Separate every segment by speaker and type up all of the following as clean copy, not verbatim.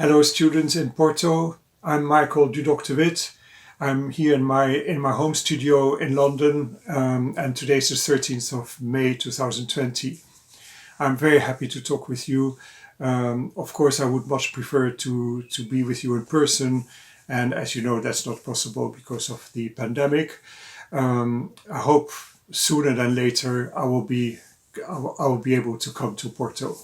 Speaker 1: Hello students in Porto, I'm Michaël Dudok de Wit. I'm here in my home studio in London and today's the 13th of May 2020. I'm very happy to talk with you. Of course I would much prefer to be with you in person, and as you know that's not possible because of the pandemic. I hope sooner than later I will be able to come to Porto.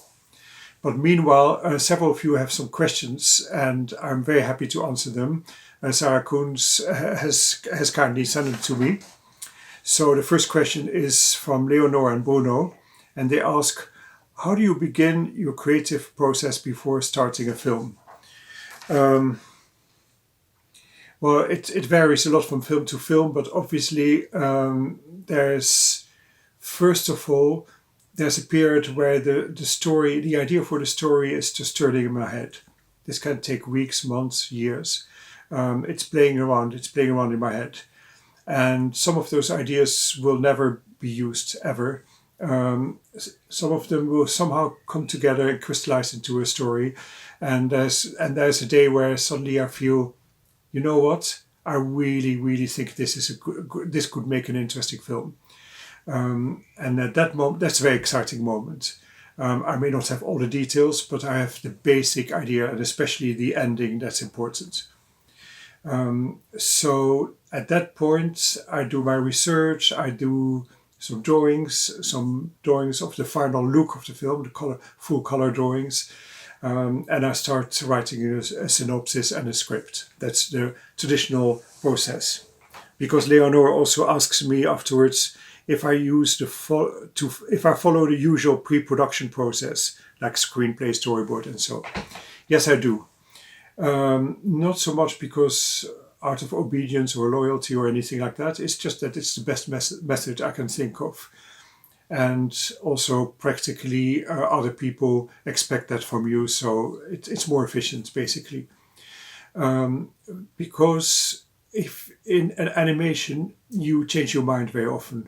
Speaker 1: But meanwhile, several of you have some questions and I'm very happy to answer them. Sarah Koens has kindly sent them to me. So the first question is from Leonor and Bruno, and they ask, how do you begin your creative process before starting a film? Well, it varies a lot from film to film, but obviously first of all, there's a period where the idea for the story is just turning in my head. This can take weeks, months, years. It's playing around in my head. And some of those ideas will never be used ever. Some of them will somehow come together and crystallize into a story. And there's a day where suddenly I feel, you know what? I really, really think this could make an interesting film. And at that moment, that's a very exciting moment. I may not have all the details, but I have the basic idea, and especially the ending that's important. So at that point, I do my research, I do some drawings of the final look of the film, the full color drawings, and I start writing a synopsis and a script. That's the traditional process. Because Leonor also asks me afterwards if I follow the usual pre-production process, like screenplay, storyboard, and so. Yes, I do. Not so much because out of obedience or loyalty or anything like that. It's just that it's the best method I can think of. And also practically other people expect that from you, so it's more efficient basically. Because if in an animation you change your mind very often.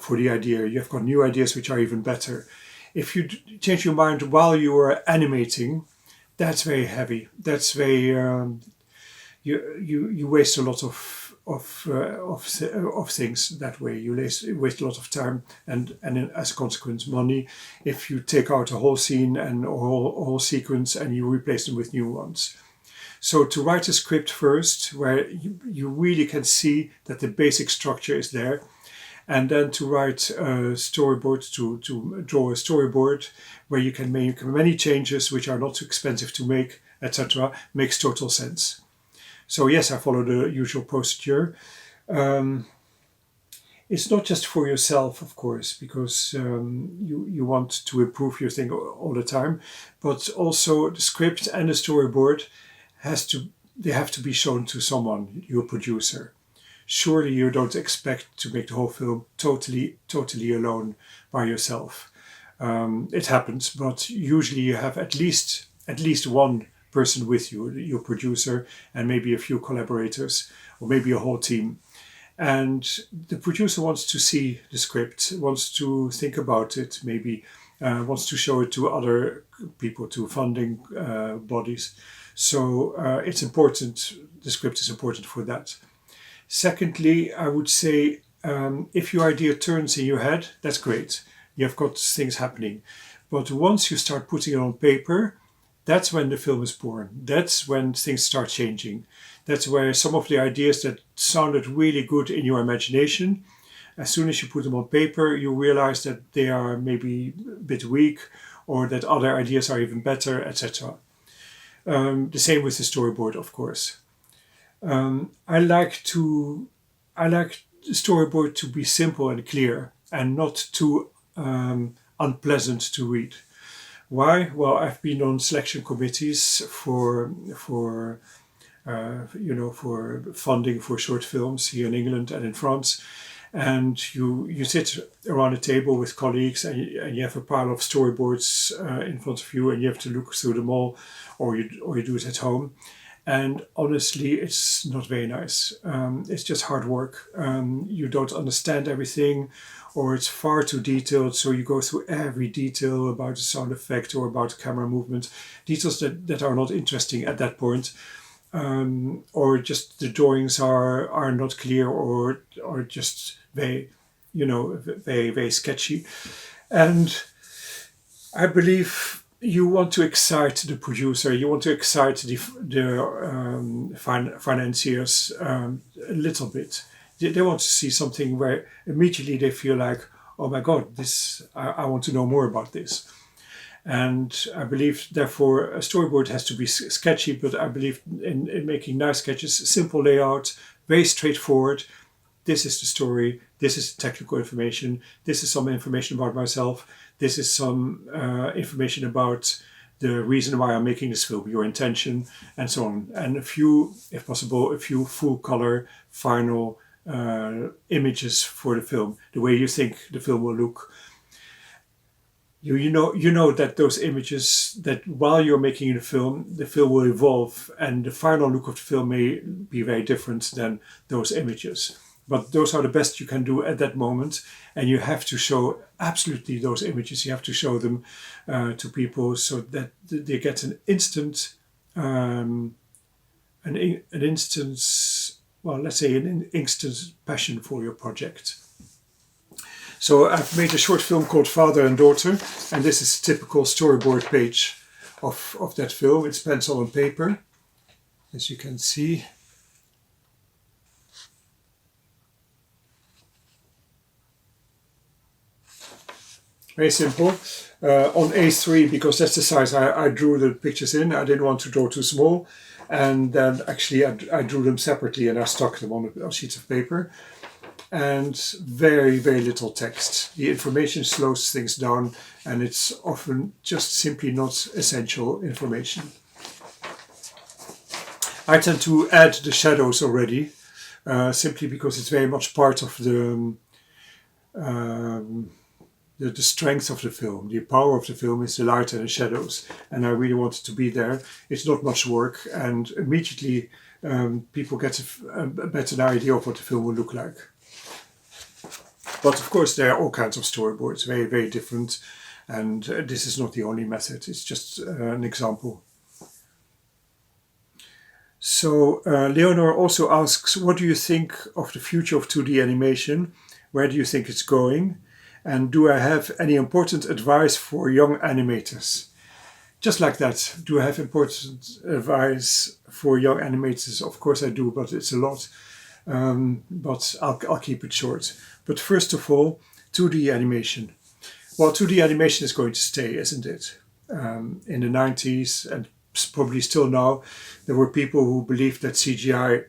Speaker 1: For the idea. You've got new ideas which are even better. If you change your mind while you are animating, that's very heavy. That's very you waste a lot of things that way. You waste a lot of time and as a consequence money. If you take out a whole scene and a whole sequence and you replace them with new ones. So to write a script first, where you really can see that the basic structure is there. And then to write a storyboard, to draw a storyboard where you can make many changes which are not too expensive to make, etc., makes total sense. So yes, I follow the usual procedure. It's not just for yourself, of course, because you want to improve your thing all the time, but also the script and the storyboard they have to be shown to someone, your producer. Surely you don't expect to make the whole film totally alone by yourself. It happens, but usually you have at least one person with you, your producer, and maybe a few collaborators, or maybe a whole team. And the producer wants to see the script, wants to think about it, maybe wants to show it to other people, to funding bodies. So it's important. The script is important for that. Secondly, I would say if your idea turns in your head, that's great. You've got things happening. But once you start putting it on paper, that's when the film is born. That's when things start changing. That's where some of the ideas that sounded really good in your imagination, as soon as you put them on paper, you realize that they are maybe a bit weak or that other ideas are even better, etc. The same with the storyboard, of course. I like the storyboard to be simple and clear and not too unpleasant to read. Why? Well, I've been on selection committees for funding for short films here in England and in France, and you sit around a table with colleagues and you have a pile of storyboards in front of you and you have to look through them all, or you do it at home. And honestly, it's not very nice. It's just hard work. You don't understand everything, or it's far too detailed, so you go through every detail about the sound effect or about camera movement, details that are not interesting at that point, or just the drawings are not clear or just very, very sketchy. And I believe you want to excite the producer, you want to excite the financiers a little bit. They want to see something where immediately they feel like, oh my God, I want to know more about this. And I believe, therefore, a storyboard has to be sketchy, but I believe in making nice sketches, simple layout, very straightforward. This is the story, this is technical information, this is some information about myself, this is some information about the reason why I'm making this film, your intention, and so on. And a few, if possible, a few full color final images for the film, the way you think the film will look. You know that those images, that while you're making the film will evolve, and the final look of the film may be very different than those images. But those are the best you can do at that moment, and you have to show absolutely those images. You have to show them to people so that they get an instant, an instant passion for your project. So I've made a short film called Father and Daughter, and this is a typical storyboard page of that film. It's pencil and paper, as you can see. Very simple. On A3, because that's the size I drew the pictures in. I didn't want to draw too small. And then actually I drew them separately and I stuck them on sheets of paper. And very, very little text. The information slows things down, and it's often just simply not essential information. I tend to add the shadows already, simply because it's very much part of the strength of the film. The power of the film is the light and the shadows, and I really want it to be there. It's not much work, and immediately people get a better idea of what the film will look like. But of course there are all kinds of storyboards, very, very different, and this is not the only method, it's just an example. So Leonor also asks, what do you think of the future of 2D animation? Where do you think it's going? And do I have any important advice for young animators? Just like that, do I have important advice for young animators? Of course I do, but it's a lot. But I'll keep it short. But first of all, 2D animation. Well, 2D animation is going to stay, isn't it? In the 90s, and probably still now, there were people who believed that CGI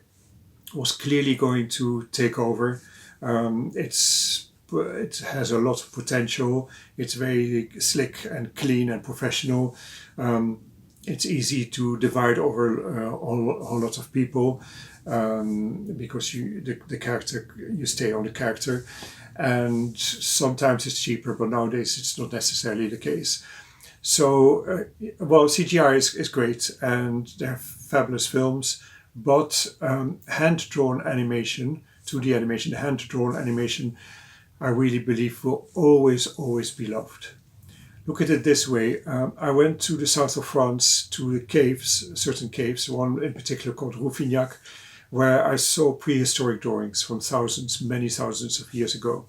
Speaker 1: was clearly going to take over. It has a lot of potential. It's very slick and clean and professional. It's easy to divide over a whole lot of people because the character, you stay on the character, and sometimes it's cheaper, but nowadays it's not necessarily the case. So, CGI is great, and they're fabulous films, but hand-drawn animation, 2D animation, hand-drawn animation, I really believe will always be loved. Look at it this way. I went to the south of France to the caves, certain caves, one in particular called Rouffignac, where I saw prehistoric drawings from many thousands of years ago.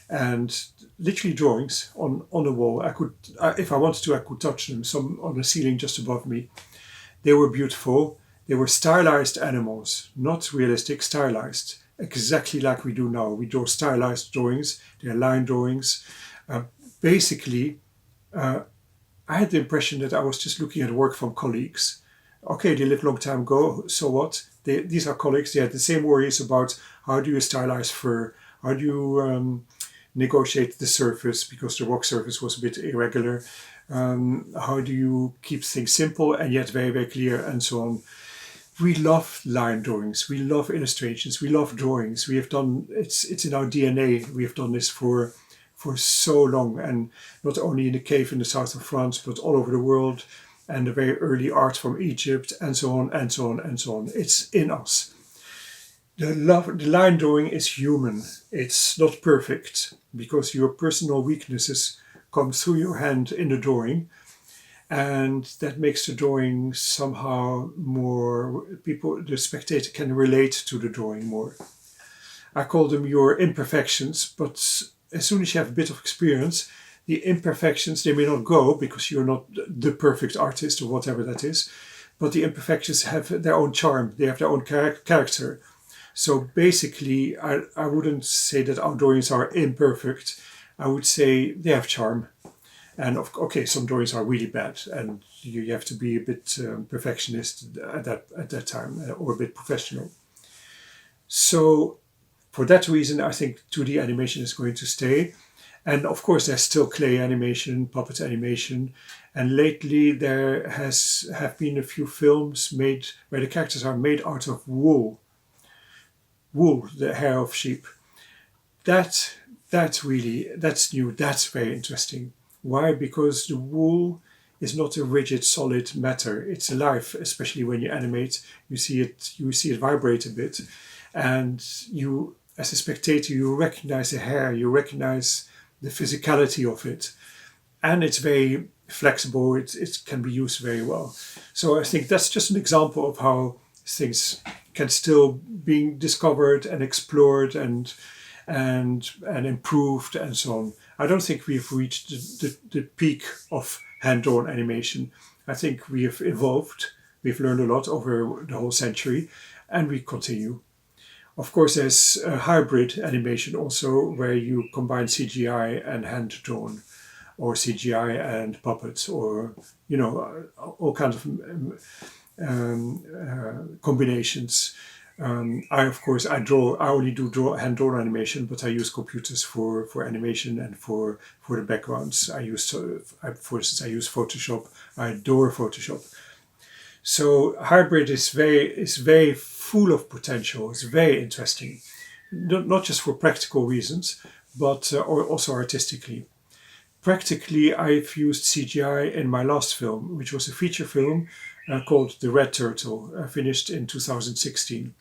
Speaker 1: And literally drawings on a wall. If I wanted to, I could touch them, some on the ceiling just above me. They were beautiful. They were stylized animals, not realistic, stylized. Exactly like we do now. We draw stylized drawings, they're line drawings. Basically, I had the impression that I was just looking at work from colleagues. Okay, they lived a long time ago, so what? These are colleagues, they had the same worries about how do you stylize fur, how do you negotiate the surface, because the rock surface was a bit irregular, how do you keep things simple and yet very, very clear, and so on. We love line drawings, we love illustrations, we love drawings. We have done, it's in our DNA. We have done this for so long, and not only in the cave in the south of France, but all over the world, and the very early art from Egypt, and so on, and so on, and so on. It's in us. The line drawing is human. It's not perfect because your personal weaknesses come through your hand in the drawing, and that makes the drawing somehow more, the spectator can relate to the drawing more. I call them your imperfections, but as soon as you have a bit of experience, the imperfections, they may not go because you're not the perfect artist or whatever that is, but the imperfections have their own charm, they have their own character. So basically, I wouldn't say that our drawings are imperfect. I would say they have charm. And okay, some drawings are really bad, and you have to be a bit perfectionist at that time, or a bit professional. So for that reason, I think 2D animation is going to stay. And of course, there's still clay animation, puppet animation. And lately there have been a few films made where the characters are made out of wool. Wool, the hair of sheep. That's new, that's very interesting. Why? Because the wool is not a rigid, solid matter. It's alive, especially when you animate. You see it vibrate a bit. And you, as a spectator, you recognize the hair, you recognize the physicality of it. And it's very flexible, it can be used very well. So I think that's just an example of how things can still be discovered and explored and improved and so on. I don't think we've reached the peak of hand-drawn animation. I think we have evolved, we've learned a lot over the whole century, and we continue. Of course, there's a hybrid animation also, where you combine CGI and hand-drawn, or CGI and puppets, or all kinds of combinations. I only do hand-drawn animation, but I use computers for animation and for the backgrounds. For instance, I use Photoshop. I adore Photoshop. So hybrid is very full of potential. It's very interesting, not just for practical reasons, but also artistically. Practically, I've used CGI in my last film, which was a feature film called The Red Turtle, finished in 2016.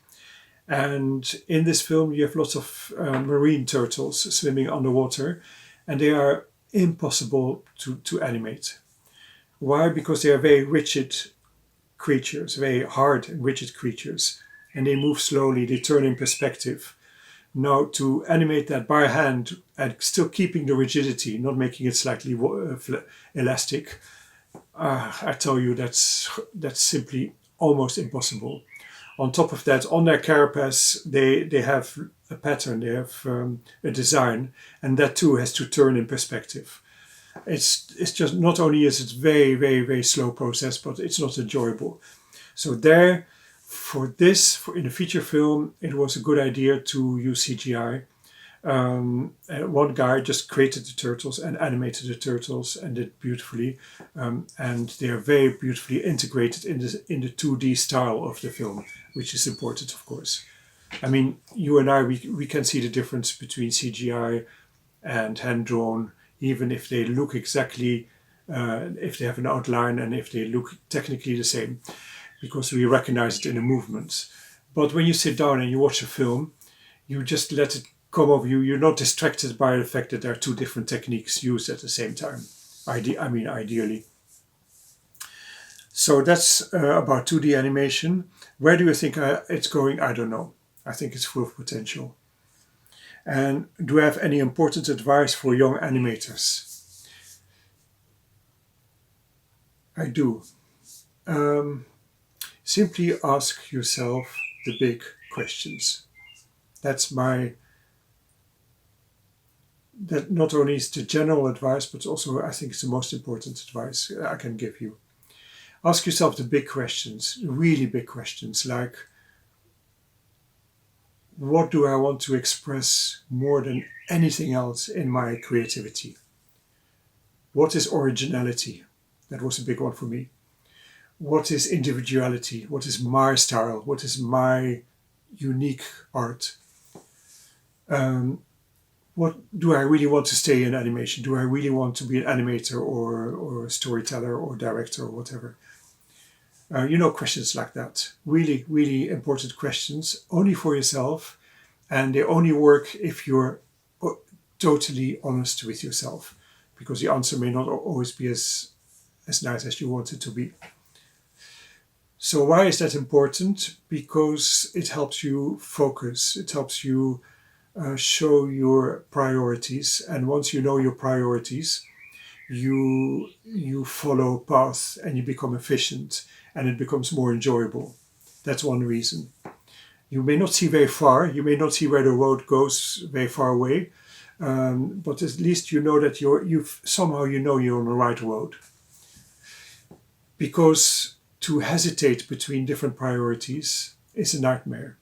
Speaker 1: And in this film, you have lots of marine turtles swimming underwater, and they are impossible to animate. Why? Because they are very rigid creatures, very hard and rigid creatures, and they move slowly, they turn in perspective. Now, to animate that by hand and still keeping the rigidity, not making it slightly elastic, I tell you, that's simply almost impossible. On top of that, on their carapace, they have a pattern, they have a design, and that too has to turn in perspective. It's just, not only is it very, very, very slow process, but it's not enjoyable. So in a feature film, it was a good idea to use CGI. One guy just created the turtles and animated the turtles and did beautifully, and they are very beautifully integrated in the 2D style of the film, which is important, of course. I mean, you and I, we can see the difference between CGI and hand-drawn, even if they look exactly, if they have an outline and if they look technically the same, because we recognize it in the movements. But when you sit down and you watch a film, you just let it come over you. You're not distracted by the fact that there are two different techniques used at the same time. Ideally. So that's about 2D animation. Where do you think it's going? I don't know. I think it's full of potential. And do I have any important advice for young animators? I do. Simply ask yourself the big questions. That not only is the general advice, but also I think it's the most important advice I can give you. Ask yourself the big questions, really big questions, like, what do I want to express more than anything else in my creativity? What is originality? That was a big one for me. What is individuality? What is my style? What is my unique art? What do I really want to stay in animation? Do I really want to be an animator or a storyteller or director or whatever? Questions like that. Really, really important questions, only for yourself. And they only work if you're totally honest with yourself, because the answer may not always be as nice as you want it to be. So why is that important? Because it helps you focus. It helps you show your priorities. And once you know your priorities, you follow a path and you become efficient and it becomes more enjoyable. That's one reason. You may not see very far. You may not see where the road goes very far away. But at least you know that you're on the right road. Because to hesitate between different priorities is a nightmare.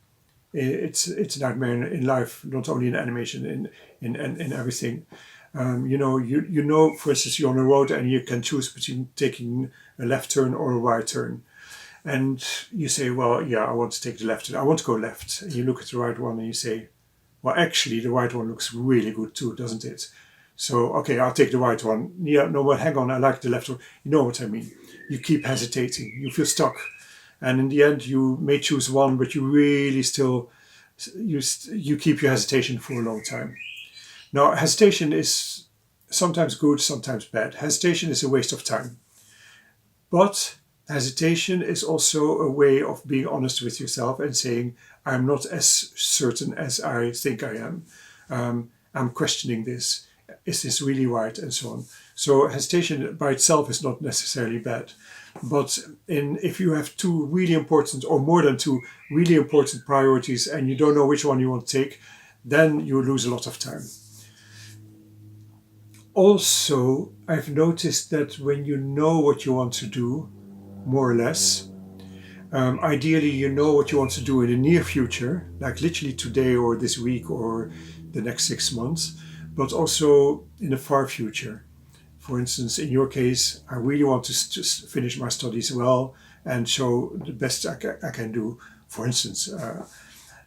Speaker 1: It's a nightmare in life, not only in animation, in everything. For instance, you're on a road and you can choose between taking a left turn or a right turn. And you say, well, yeah, I want to take the left turn. I want to go left. And you look at the right one and you say, well, actually, the right one looks really good too, doesn't it? So, okay, I'll take the right one. Yeah, no, but hang on, I like the left one. You know what I mean? You keep hesitating. You feel stuck. And in the end, you may choose one, but you really still, you keep your hesitation for a long time. Now, hesitation is sometimes good, sometimes bad. Hesitation is a waste of time. But hesitation is also a way of being honest with yourself and saying, I'm not as certain as I think I am. I'm questioning this. Is this really right? And so on. So hesitation by itself is not necessarily bad. But if you have two really important, or more than two really important priorities, and you don't know which one you want to take, then you lose a lot of time. Also, I've noticed that when you know what you want to do, more or less, ideally you know what you want to do in the near future, like literally today or this week or the next 6 months, but also in the far future. For instance, in your case, I really want to just finish my studies well and show the best I can do, for instance.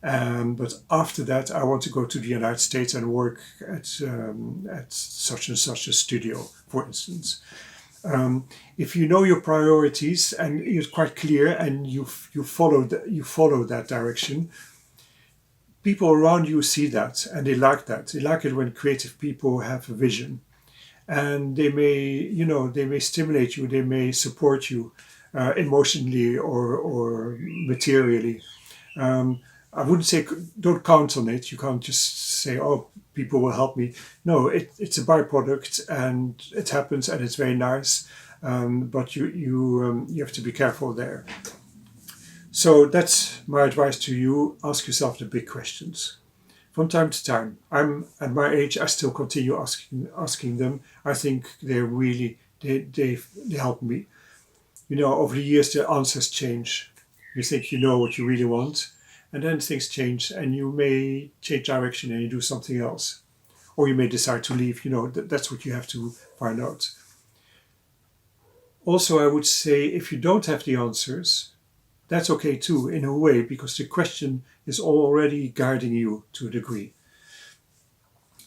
Speaker 1: But after that, I want to go to the United States and work at such and such a studio, for instance. If you know your priorities and it's quite clear and you follow that direction, people around you see that and they like that. They like it when creative people have a vision. And they may stimulate you, they may support you emotionally or materially. I wouldn't say don't count on it. You can't just say, oh, people will help me. No, it's a byproduct and it happens and it's very nice. But you have to be careful there. So that's my advice to you. Ask yourself the big questions. From time to time, I'm at my age. I still continue asking them. I think they help me. Over the years, the answers change. You think you know what you really want, and then things change, and you may change direction and you do something else, or you may decide to leave. That's what you have to find out. Also, I would say if you don't have the answers, that's okay too, in a way, because the question is already guiding you to a degree.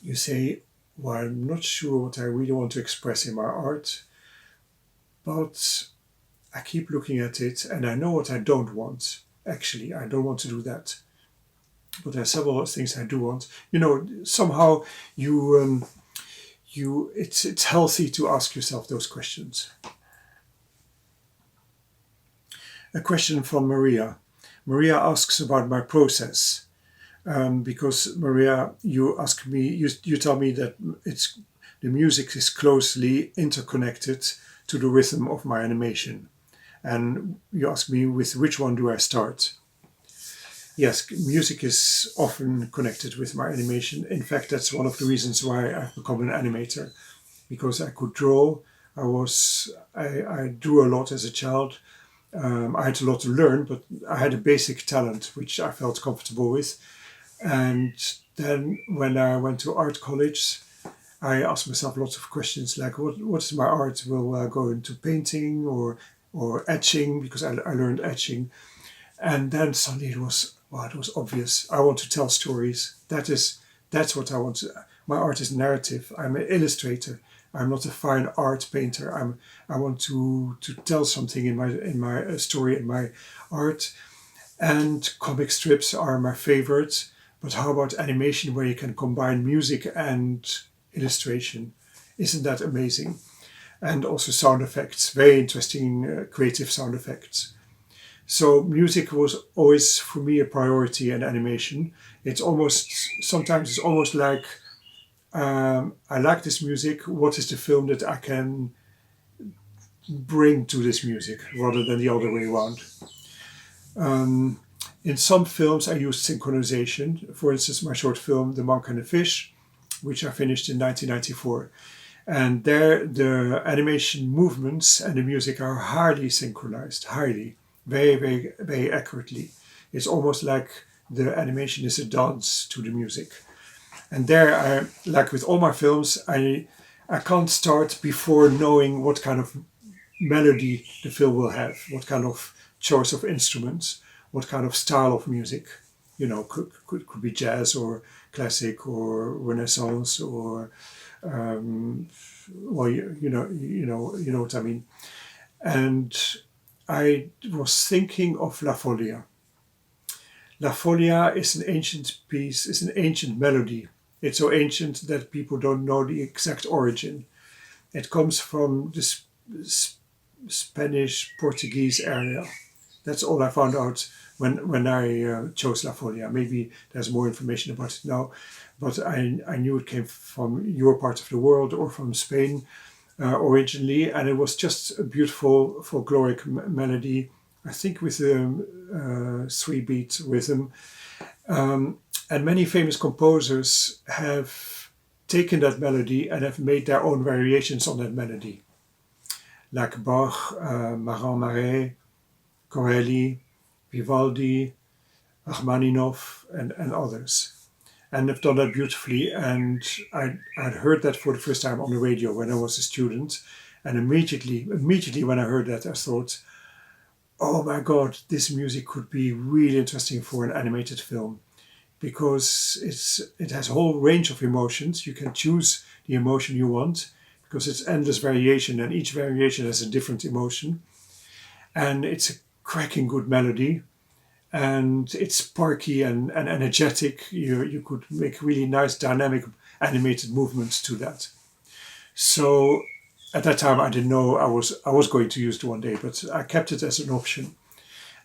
Speaker 1: You say, well, I'm not sure what I really want to express in my art, but I keep looking at it and I know what I don't want. Actually, I don't want to do that. But there are several things I do want. Somehow it's healthy to ask yourself those questions. A question from Maria. Maria asks about my process, because Maria, you tell me that the music is closely interconnected to the rhythm of my animation, and you ask me with which one do I start? Yes, music is often connected with my animation. In fact, that's one of the reasons why I've become an animator, because I could draw. I drew a lot as a child. I had a lot to learn, but I had a basic talent which I felt comfortable with. And then when I went to art college, I asked myself lots of questions like, what is my art? Will I go into painting or etching? Because I learned etching. And then suddenly it was obvious. I want to tell stories. That's what I want to. My art is narrative. I'm an illustrator. I'm not a fine art painter. I want to tell something in my story, in my art. And comic strips are my favorite. But how about animation, where you can combine music and illustration? Isn't that amazing? And also sound effects, very interesting, creative sound effects. So music was always for me a priority in animation. Sometimes it's almost like, I like this music, what is the film that I can bring to this music, rather than the other way around. In some films I used synchronization. For instance, my short film, The Monk and the Fish, which I finished in 1994. And there the animation movements and the music are highly synchronized, very, very, very accurately. It's almost like the animation is a dance to the music. And there, like with all my films, I can't start before knowing what kind of melody the film will have, what kind of choice of instruments, what kind of style of music. Could be jazz or classic or Renaissance or you know what I mean. And I was thinking of La Folia. La Folia is an ancient piece, is an ancient melody. It's so ancient that people don't know the exact origin. It comes from the Spanish, Portuguese area. That's all I found out when I chose La Folia. Maybe there's more information about it now, but I knew it came from your part of the world or from Spain originally, and it was just a beautiful folkloric melody, I think with a 3-beat rhythm. And many famous composers have taken that melody and have made their own variations on that melody. Like Bach, Marin, Corelli, Vivaldi, Rachmaninoff, and others. And have done that beautifully. And I'd heard that for the first time on the radio when I was a student. And immediately when I heard that, I thought, oh my God, this music could be really interesting for an animated film. Because it has a whole range of emotions. You can choose the emotion you want, because it's endless variation, and each variation has a different emotion. And it's a cracking good melody, and it's sparky and energetic. You could make really nice dynamic animated movements to that. So at that time I didn't know I was going to use it one day, but I kept it as an option.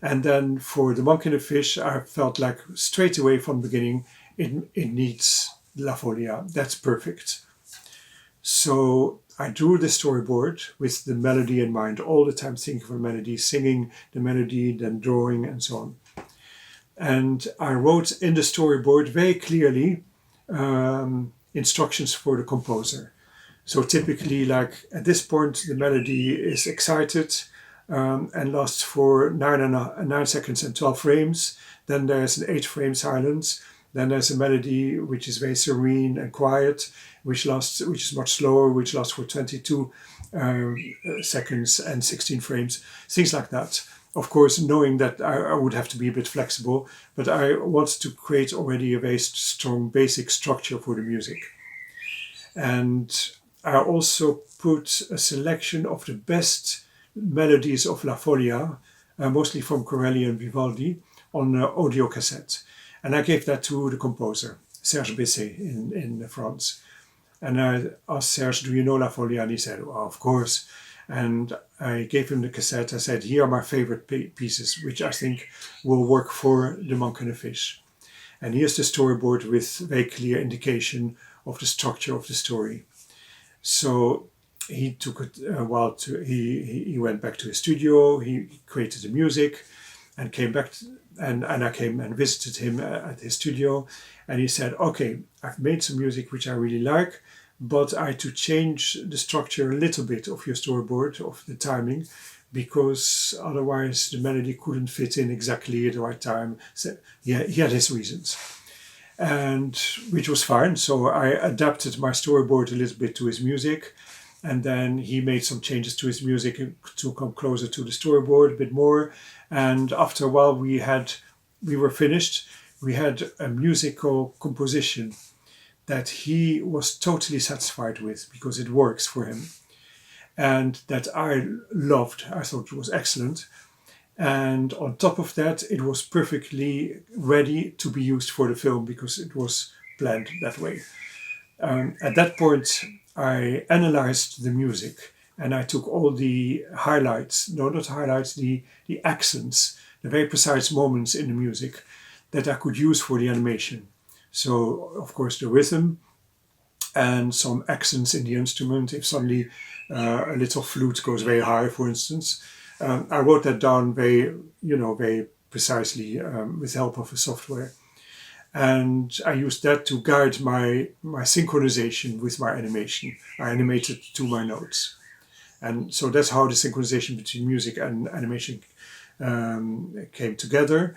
Speaker 1: And then for The Monk and the Fish, I felt like straight away from the beginning, it needs La Folia. That's perfect. So I drew the storyboard with the melody in mind, all the time thinking of a melody, singing the melody, then drawing and so on. And I wrote in the storyboard very clearly instructions for the composer. So typically, like at this point, the melody is excited, and lasts for 9 seconds and 12 frames. Then there's an 8-frame silence. Then there's a melody which is very serene and quiet, which is much slower, which lasts for 22 seconds and 16 frames. Things like that. Of course, knowing that I would have to be a bit flexible, but I wanted to create already a very strong basic structure for the music. And I also put a selection of the best melodies of La Folia, mostly from Corelli and Vivaldi, on audio cassette. And I gave that to the composer, Serge Besset in France. And I asked Serge, do you know La Folia? And he said, well, of course. And I gave him the cassette. I said, here are my favorite pieces, which I think will work for The Monk and the Fish. And here's the storyboard with very clear indication of the structure of the story. So he took it a while he went back to his studio, he created the music and came back and I came and visited him at his studio, and he said, okay, I've made some music which I really like, but I had to change the structure a little bit of your storyboard, of the timing, because otherwise the melody couldn't fit in exactly at the right time. So yeah, he had his reasons. And which was fine. So I adapted my storyboard a little bit to his music. And then he made some changes to his music to come closer to the storyboard a bit more. And after a while we were finished. We had a musical composition. that he was totally satisfied with because it works for him, and that I loved. I thought it was excellent. And on top of that, it was perfectly ready to be used for the film because it was planned that way. At that point, I analyzed the music and I took all the highlights, no, not highlights, the accents, the very precise moments in the music that I could use for the animation. So, of course, the rhythm and some accents in the instrument. If suddenly a little flute goes very high, for instance, I wrote that down very precisely with the help of a software. And I used that to guide my synchronization with my animation. I animated to my notes. And so that's how the synchronization between music and animation came together.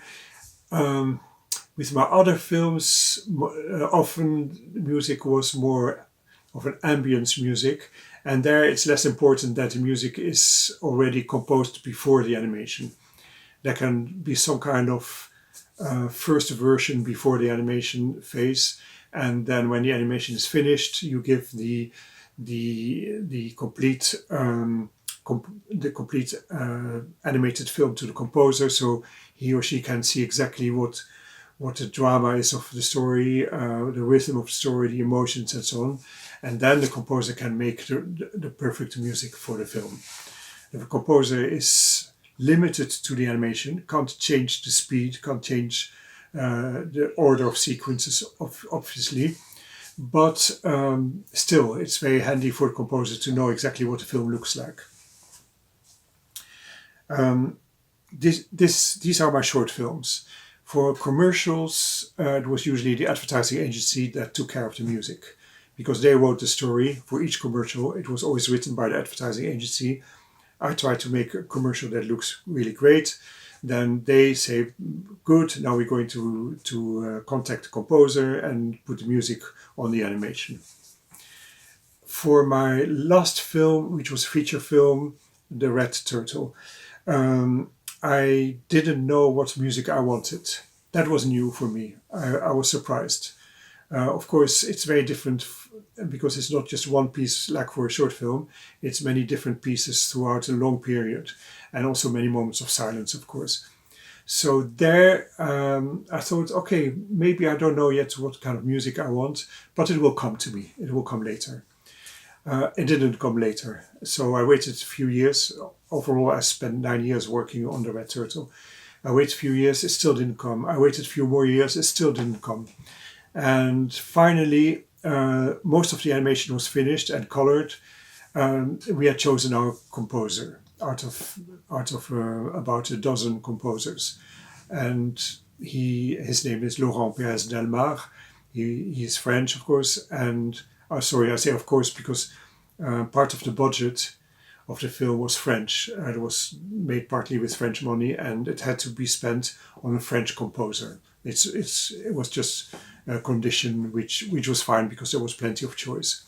Speaker 1: With my other films, often music was more of an ambience music. And there it's less important that the music is already composed before the animation. There can be some kind of first version before the animation phase, and then when the animation is finished, you give the complete animated film to the composer, so he or she can see exactly what the drama is of the story, the rhythm of the story, the emotions, and so on. And then the composer can make the perfect music for the film. The composer is limited to the animation, can't change the speed, can't change the order of sequences, obviously. But still, it's very handy for the composer to know exactly what the film looks like. These are my short films. For commercials, it was usually the advertising agency that took care of the music, because they wrote the story for each commercial. It was always written by the advertising agency. I try to make a commercial that looks really great. Then they say, good, now we're going to contact the composer and put the music on the animation. For my last film, which was a feature film, The Red Turtle, I didn't know what music I wanted. That was new for me. I was surprised. Of course, it's very different because it's not just one piece like for a short film. It's many different pieces throughout a long period, and also many moments of silence, of course. So there, I thought, okay, maybe I don't know yet what kind of music I want, but it will come to me. It will come later. It didn't come later. So I waited a few years. Overall, I spent 9 years working on The Red Turtle. I waited a few years, it still didn't come. I waited a few more years, it still didn't come. And finally, most of the animation was finished and colored. We had chosen our composer out of about a dozen composers, and his name is Laurent Pérez Delmar. He is French, of course, and sorry, I say of course because part of the budget of the film was French. It was made partly with French money, and it had to be spent on a French composer. It was just a condition which was fine because there was plenty of choice.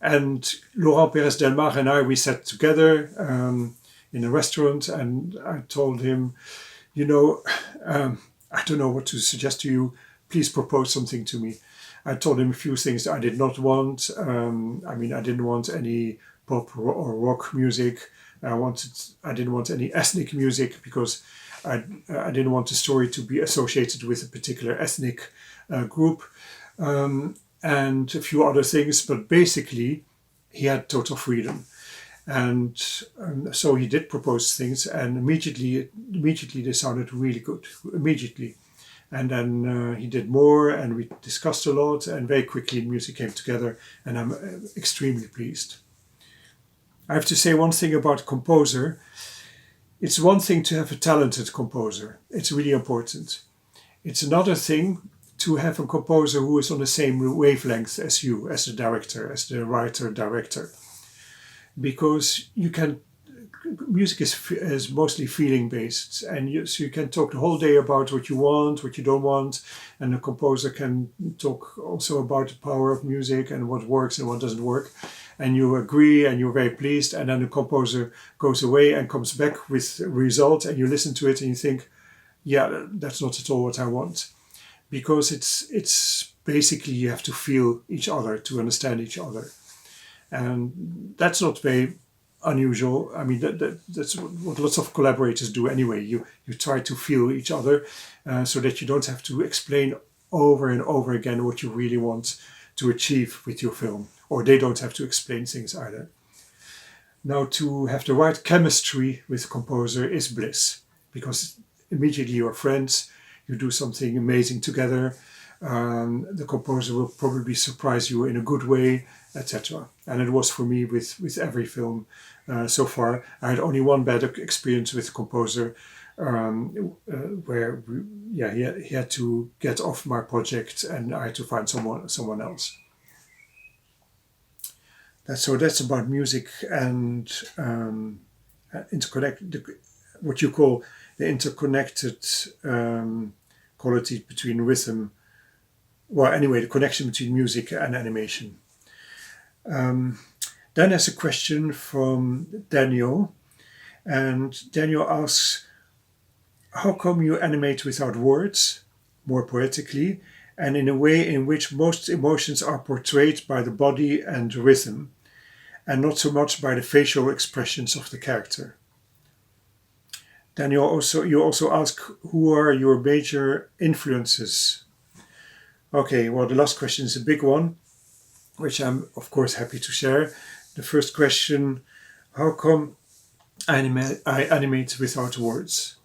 Speaker 1: And Laurent Pérez Delmar and I, we sat together in a restaurant, and I told him, I don't know what to suggest to you. Please propose something to me. I told him a few things I did not want. I didn't want any pop or rock music. I didn't want any ethnic music because I didn't want the story to be associated with a particular ethnic group, and a few other things. But basically, he had total freedom, and so he did propose things, and immediately they sounded really good. Immediately. And then he did more, and we discussed a lot, and very quickly music came together, and I'm extremely pleased. I have to say one thing about composer. It's one thing to have a talented composer. It's really important. It's another thing to have a composer who is on the same wavelength as you, as the director, as the writer-director. Because music is mostly feeling-based, and so you can talk the whole day about what you want, what you don't want, and the composer can talk also about the power of music and what works and what doesn't work. And you agree and you're very pleased, and then the composer goes away and comes back with a result, and you listen to it and you think, yeah, that's not at all what I want. Because it's basically you have to feel each other to understand each other. And that's not very unusual. I mean, that's what lots of collaborators do anyway. You try to feel each other so that you don't have to explain over and over again what you really want to achieve with your film, or they don't have to explain things either. Now, to have the right chemistry with a composer is bliss, because immediately you're friends, you do something amazing together, the composer will probably surprise you in a good way, etc. And it was for me with every film so far. I had only one bad experience with a composer where he had to get off my project and I had to find someone else. That's about music and what you call the interconnected quality between rhythm. Well, anyway, the connection between music and animation. Then there's a question from Daniel, and Daniel asks, how come you animate without words, more poetically, and in a way in which most emotions are portrayed by the body and rhythm, and not so much by the facial expressions of the character? Daniel, you also ask, who are your major influences? Okay, well, the last question is a big one, which I'm, of course, happy to share. The first question, how come I animate without words?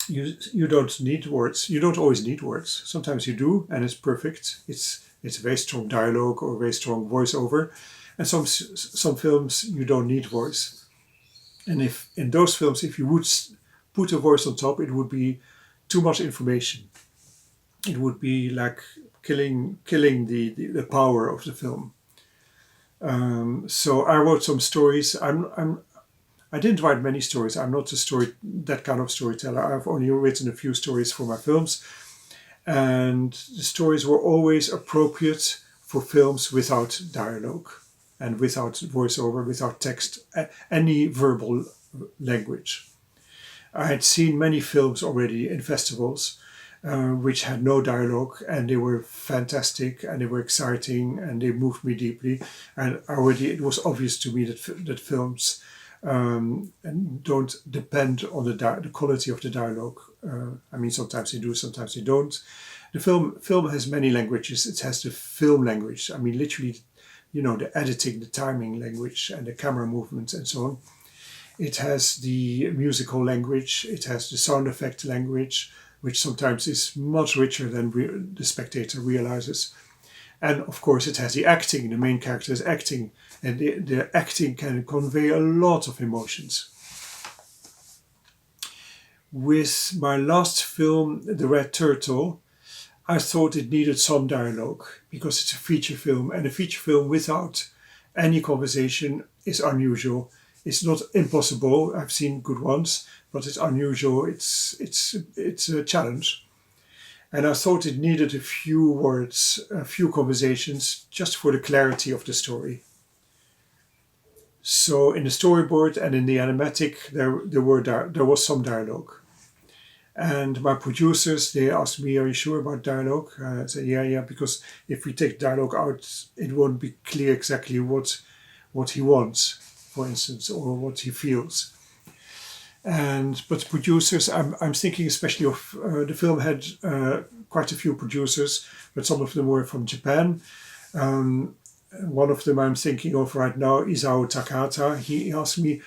Speaker 1: You don't need words. You don't always need words. Sometimes you do, and it's perfect. It's a very strong dialogue or a very strong voiceover. And some films, you don't need voice. And if in those films, if you would put a voice on top, it would be too much information. It would be like killing the power of the film. So I wrote some stories. I didn't write many stories. I'm not that kind of storyteller. I've only written a few stories for my films, and the stories were always appropriate for films without dialogue and without voiceover, without text, any verbal language. I had seen many films already in festivals which had no dialogue, and they were fantastic and they were exciting and they moved me deeply. And already it was obvious to me that films don't depend on the quality of the dialogue. I mean, sometimes they do, sometimes they don't. The film has many languages. It has the film language. I mean, literally, the editing, the timing language, and the camera movements and so on. It has the musical language. It has the sound effect language, which sometimes is much richer than the spectator realizes. And of course, it has the acting. The main character is acting, and the acting can convey a lot of emotions. With my last film, The Red Turtle, I thought it needed some dialogue because it's a feature film, and a feature film without any conversation is unusual. It's not impossible. I've seen good ones, but it's unusual. It's a challenge. And I thought it needed a few words, a few conversations, just for the clarity of the story. So in the storyboard and in the animatic, there was some dialogue. And my producers, they asked me, are you sure about dialogue? I said, yeah, because if we take dialogue out, it won't be clear exactly what he wants, for instance, or what he feels. But the producers, I'm thinking especially of, the film had quite a few producers, but some of them were from Japan. One of them I'm thinking of right now, Isao Takahata. He asked me,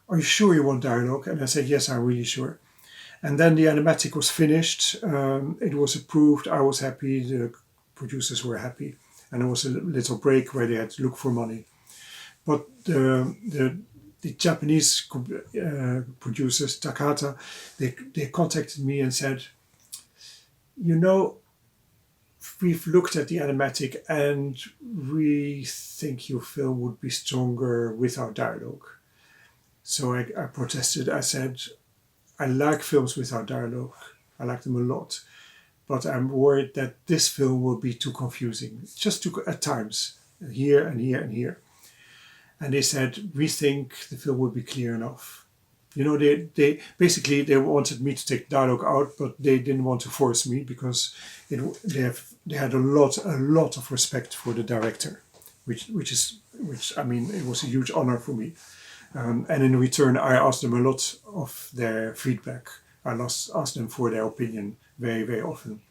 Speaker 1: are you sure you want dialogue? And I said, yes, I'm really sure. And then the animatic was finished. It was approved. I was happy. The producers were happy. And there was a little break where they had to look for money. But the Japanese producers, Takahata, they contacted me and said, we've looked at the animatic and we think your film would be stronger without dialogue. So I protested. I said, I like films without dialogue. I like them a lot. But I'm worried that this film will be too confusing. Just at times, here and here and here. And they said, we think the film will be clear enough. They basically they wanted me to take dialogue out, but they didn't want to force me because they had a lot of respect for the director, which I mean, it was a huge honor for me. And in return, I asked them a lot of their feedback. I asked them for their opinion very, very often.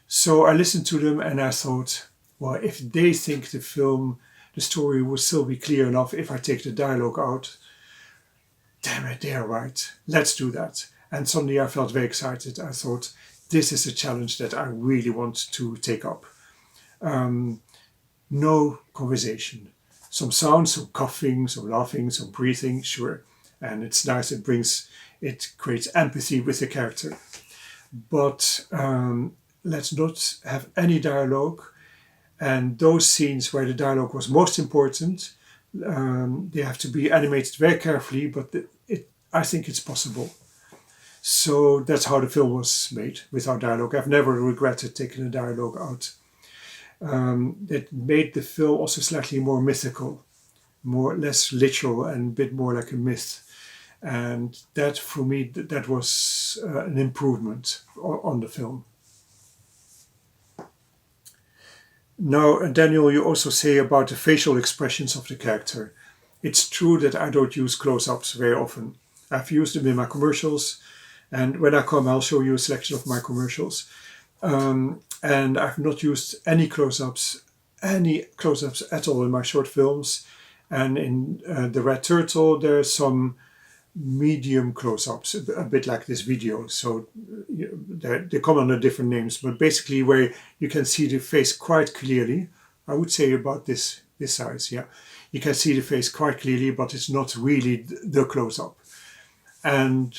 Speaker 1: So I listened to them and I thought, well, if they think the story will still be clear enough if I take the dialogue out, damn it, they're right. Let's do that. And suddenly I felt very excited. I thought, this is a challenge that I really want to take up. No conversation. Some sounds, some coughing, some laughing, some breathing, sure. And it's nice, it creates empathy with the character. But let's not have any dialogue. And those scenes where the dialogue was most important, they have to be animated very carefully, but I think it's possible. So that's how the film was made, without dialogue. I've never regretted taking the dialogue out. It made the film also slightly more mythical, less literal and a bit more like a myth. And that, for me, that was an improvement on the film. Now, Daniel, you also say about the facial expressions of the character. It's true that I don't use close-ups very often. I've used them in my commercials, and when I come, I'll show you a selection of my commercials. And I've not used any close-ups at all in my short films. And in The Red Turtle, there's some medium close-ups, a bit like this video. So they come under different names, but basically where you can see the face quite clearly. I would say about this size, yeah. You can see the face quite clearly, but it's not really the close-up. And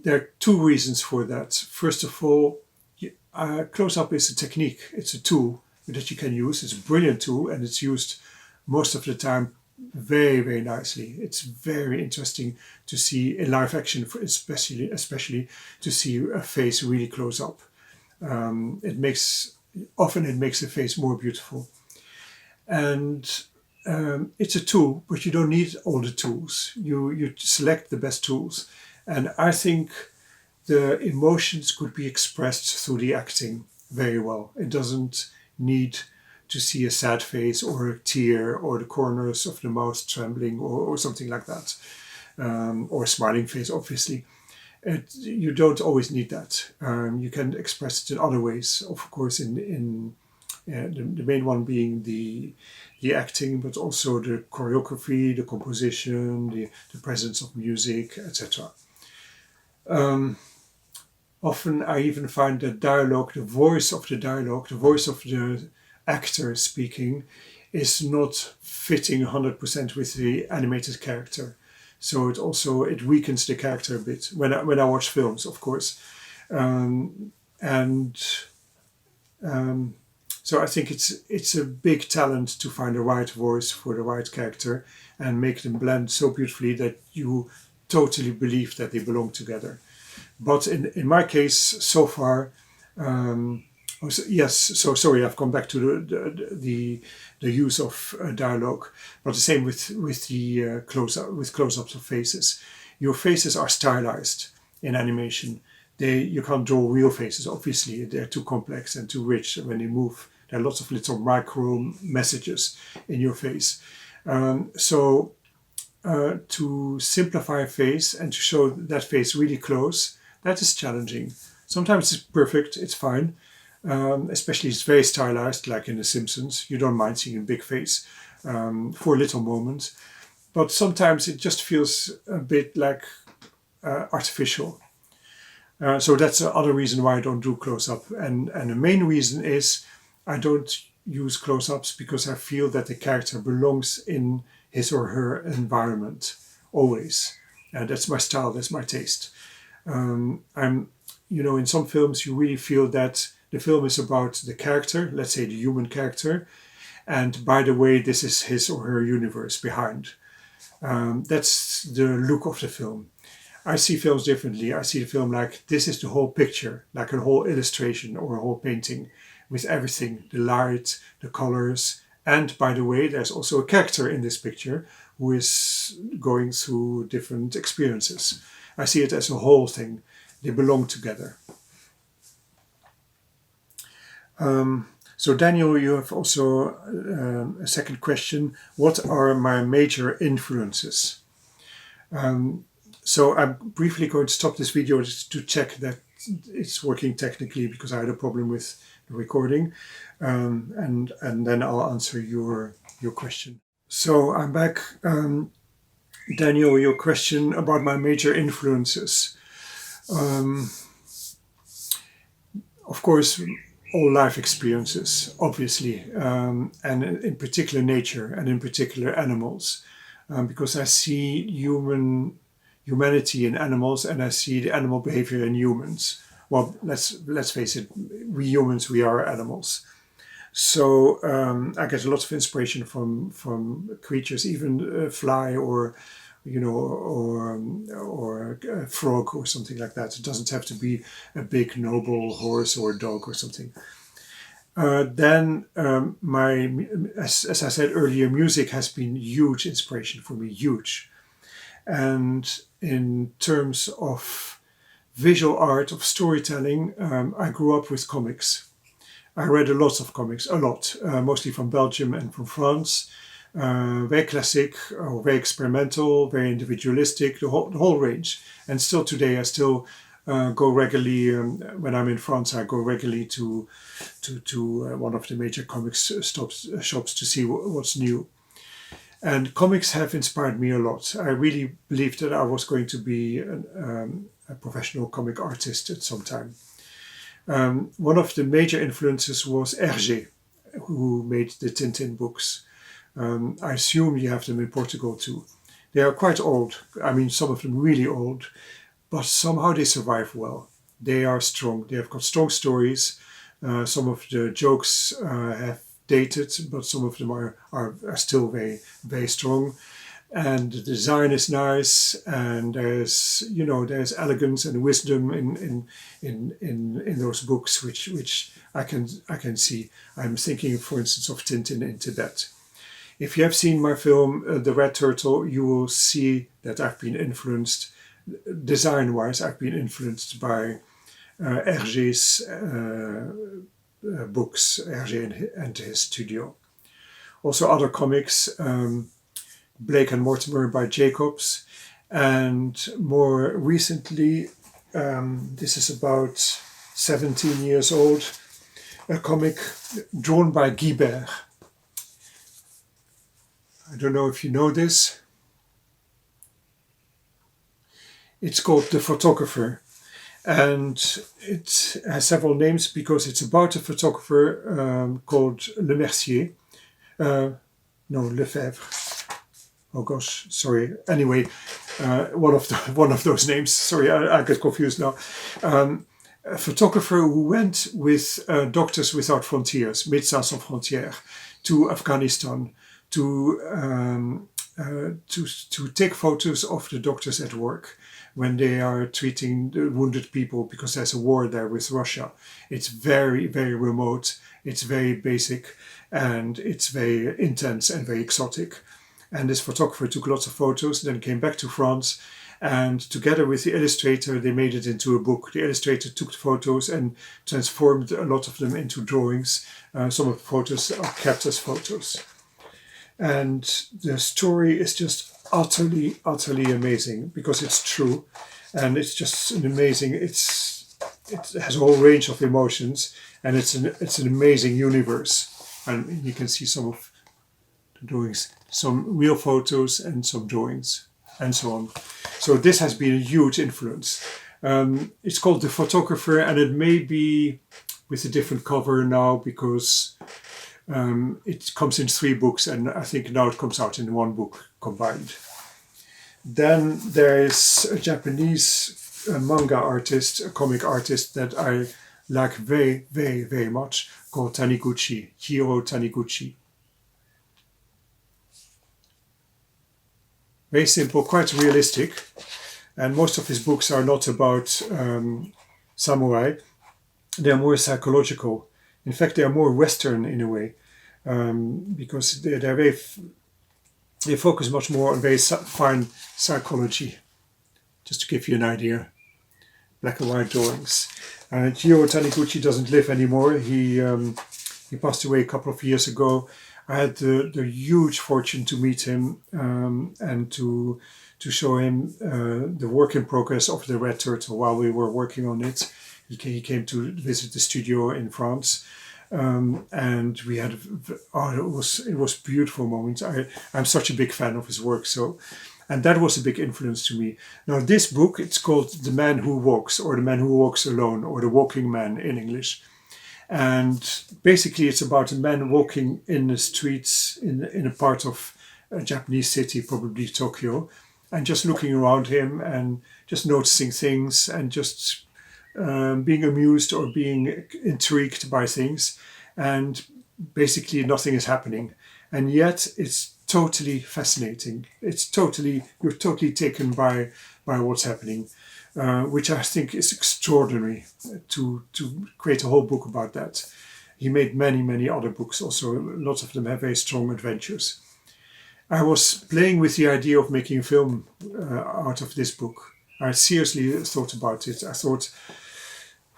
Speaker 1: there are two reasons for that. First of all, close-up is a technique. It's a tool that you can use. It's a brilliant tool, and it's used most of the time very, very nicely. It's very interesting to see in live action, especially to see a face really close up. It makes the face more beautiful. And it's a tool, but you don't need all the tools. You select the best tools. And I think the emotions could be expressed through the acting very well. It doesn't need to see a sad face or a tear or the corners of the mouth trembling or something like that. Or a smiling face, obviously. You don't always need that. You can express it in other ways, of course, in the main one being the acting, but also the choreography, the composition, the presence of music, etc. Often I even find that the voice of the actor speaking is not fitting 100% with the animated character. So it weakens the character a bit when I watch films, of course. So I think it's a big talent to find the right voice for the right character and make them blend so beautifully that you totally believe that they belong together. But in my case, so far, yes. So sorry, I've come back to the use of dialogue, but the same with the close-ups of faces. Your faces are stylized in animation. You can't draw real faces. Obviously, they're too complex and too rich when they move. There are lots of little micro messages in your face. So to simplify a face and to show that face really close, that is challenging. Sometimes it's perfect, it's fine. Especially it's very stylized, like in The Simpsons. You don't mind seeing a big face for a little moment. But sometimes it just feels a bit like artificial. So that's the other reason why I don't do close-up. And the main reason is I don't use close-ups because I feel that the character belongs in his or her environment, always. That's my style, that's my taste. In some films you really feel that the film is about the character, let's say the human character, and by the way, this is his or her universe behind. That's the look of the film. I see films differently. I see the film like this is the whole picture, like a whole illustration or a whole painting with everything, the light, the colors, And by the way, there's also a character in this picture who is going through different experiences. I see it as a whole thing. They belong together. So Daniel, you have also a second question. What are my major influences? So I'm briefly going to stop this video to check that it's working technically, because I had a problem with the recording, and then I'll answer your question. So I'm back. Daniel, your question about my major influences. Of course, all life experiences, obviously, and in particular nature, and in particular animals, because I see humanity in animals, and I see the animal behavior in humans. Well, let's face it, we humans, we are animals. So I get a lot of inspiration from creatures, even a fly or a frog or something like that. It doesn't have to be a big noble horse or a dog or something. Then as I said earlier, music has been huge inspiration for me, huge. And in terms of visual art, of storytelling, I grew up with comics. I read a lot of comics, mostly from Belgium and from France. Very classic, or very experimental, very individualistic, the whole range. And still today, I still go regularly. When I'm in France, I go regularly to one of the major comics shops to see what's new. And comics have inspired me a lot. I really believed that I was going to be a professional comic artist at some time. One of the major influences was Hergé, who made the Tintin books. I assume you have them in Portugal too. They are quite old. I mean, some of them really old, but somehow they survive well. They are strong. They have got strong stories. Some of the jokes have dated, but some of them are still very, very strong. And the design is nice, and there's elegance and wisdom in those books, which I can see. I'm thinking, for instance, of Tintin in Tibet. If you have seen my film, The Red Turtle, you will see that I've been influenced, design-wise, I've been influenced by Hergé's books, Hergé and his studio. Also other comics, Blake and Mortimer by Jacobs, and more recently, this is about 17 years old, a comic drawn by Guibert. I don't know if you know this. It's called The Photographer, and it has several names because it's about a photographer called Le Mercier. Lefebvre. Oh gosh, sorry. Anyway, one of those names. Sorry, I get confused now. A photographer who went with Doctors Without Frontiers, Médecins Sans Frontières, to Afghanistan to take photos of the doctors at work when they are treating the wounded people, because there's a war there with Russia. It's very, very remote. It's very basic, and it's very intense and very exotic. And this photographer took lots of photos, then came back to France, and together with the illustrator, they made it into a book. The illustrator took the photos and transformed a lot of them into drawings. Some of the photos are kept as photos. And the story is just utterly, utterly amazing, because it's true, and it's just an amazing. It has a whole range of emotions, and it's an amazing universe. And you can see some of the drawings, some real photos and some drawings, and so on. So this has been a huge influence. It's called The Photographer, and it may be with a different cover now, because it comes in 3 books, and I think now it comes out in 1 book combined. Then there is a Japanese manga artist, a comic artist that I like very, very, very much, called Taniguchi, Hiro Taniguchi. Very simple, quite realistic, and most of his books are not about samurai. They are more psychological. In fact, they are more Western in a way. because they focus much more on very fine psychology. Just to give you an idea, black and white drawings. Gio Taniguchi doesn't live anymore. He passed away a couple of years ago. I had the huge fortune to meet him and to show him the work in progress of the Red Turtle while we were working on it. He came to visit the studio in France, and we had it was beautiful moments. I'm such a big fan of his work, and that was a big influence to me. Now this book, it's called The Man Who Walks, or The Man Who Walks Alone, or The Walking Man in English. And basically it's about a man walking in the streets in a part of a Japanese city, probably Tokyo, and just looking around him and just noticing things and just being amused or being intrigued by things. And basically nothing is happening. And yet it's totally fascinating. You're totally taken by what's happening. Which I think is extraordinary to create a whole book about that. He made many, many other books also. Lots of them have very strong adventures. I was playing with the idea of making a film out of this book. I seriously thought about it. I thought,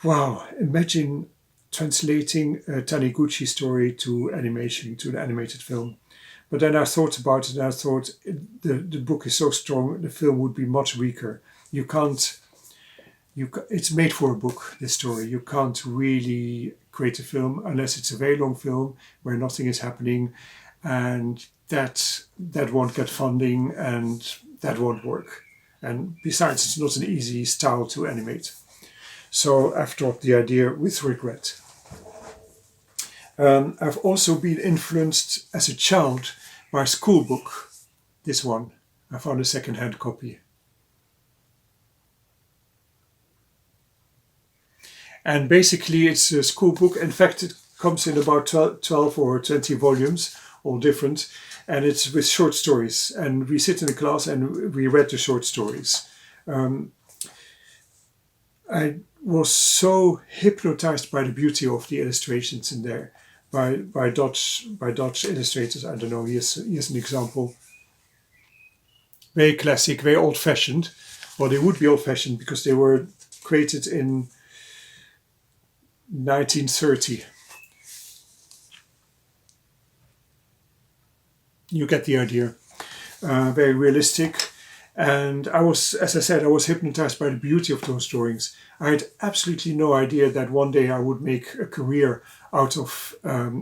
Speaker 1: wow, imagine translating a Taniguchi story to animation, to an animated film. But then I thought about it and I thought the book is so strong, the film would be much weaker. It's made for a book, this story. You can't really create a film unless it's a very long film where nothing is happening, and that won't get funding and that won't work. And besides, it's not an easy style to animate. So I've dropped the idea with regret. I've also been influenced as a child by a school book. This one, I found a second-hand copy. And basically it's a school book. In fact, it comes in about 12 or 20 volumes, all different. And it's with short stories. And we sit in a class and we read the short stories. I was so hypnotized by the beauty of the illustrations in there, by Dutch illustrators. I don't know, here's an example. Very classic, very old-fashioned. Well, they would be old-fashioned because they were created in 1930. You get the idea. Very realistic. And I was, as I said, I was hypnotized by the beauty of those drawings. I had absolutely no idea that one day I would make a career out of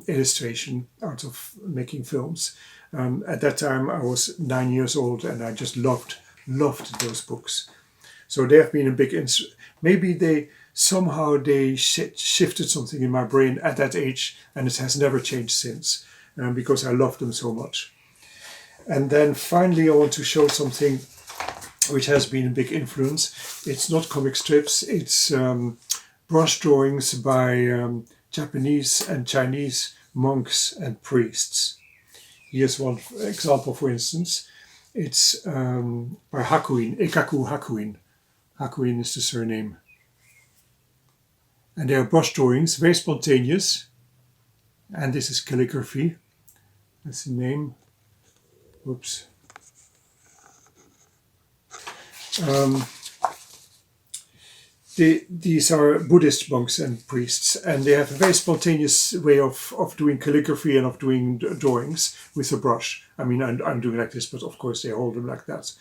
Speaker 1: illustration, out of making films. At that time I was 9 years old and I just loved those books. So they have been a big maybe they shifted something in my brain at that age, and it has never changed since, because I love them so much. And then finally I want to show something which has been a big influence. It's not comic strips, it's brush drawings by Japanese and Chinese monks and priests. Here's one example, for instance. It's by Hakuin, Ekaku Hakuin. Hakuin is the surname. And they are brush drawings, very spontaneous. And this is calligraphy. That's the name. Oops. These are Buddhist monks and priests, and they have a very spontaneous way of doing calligraphy and of doing drawings with a brush. I mean, I'm doing like this, but of course they hold them like that.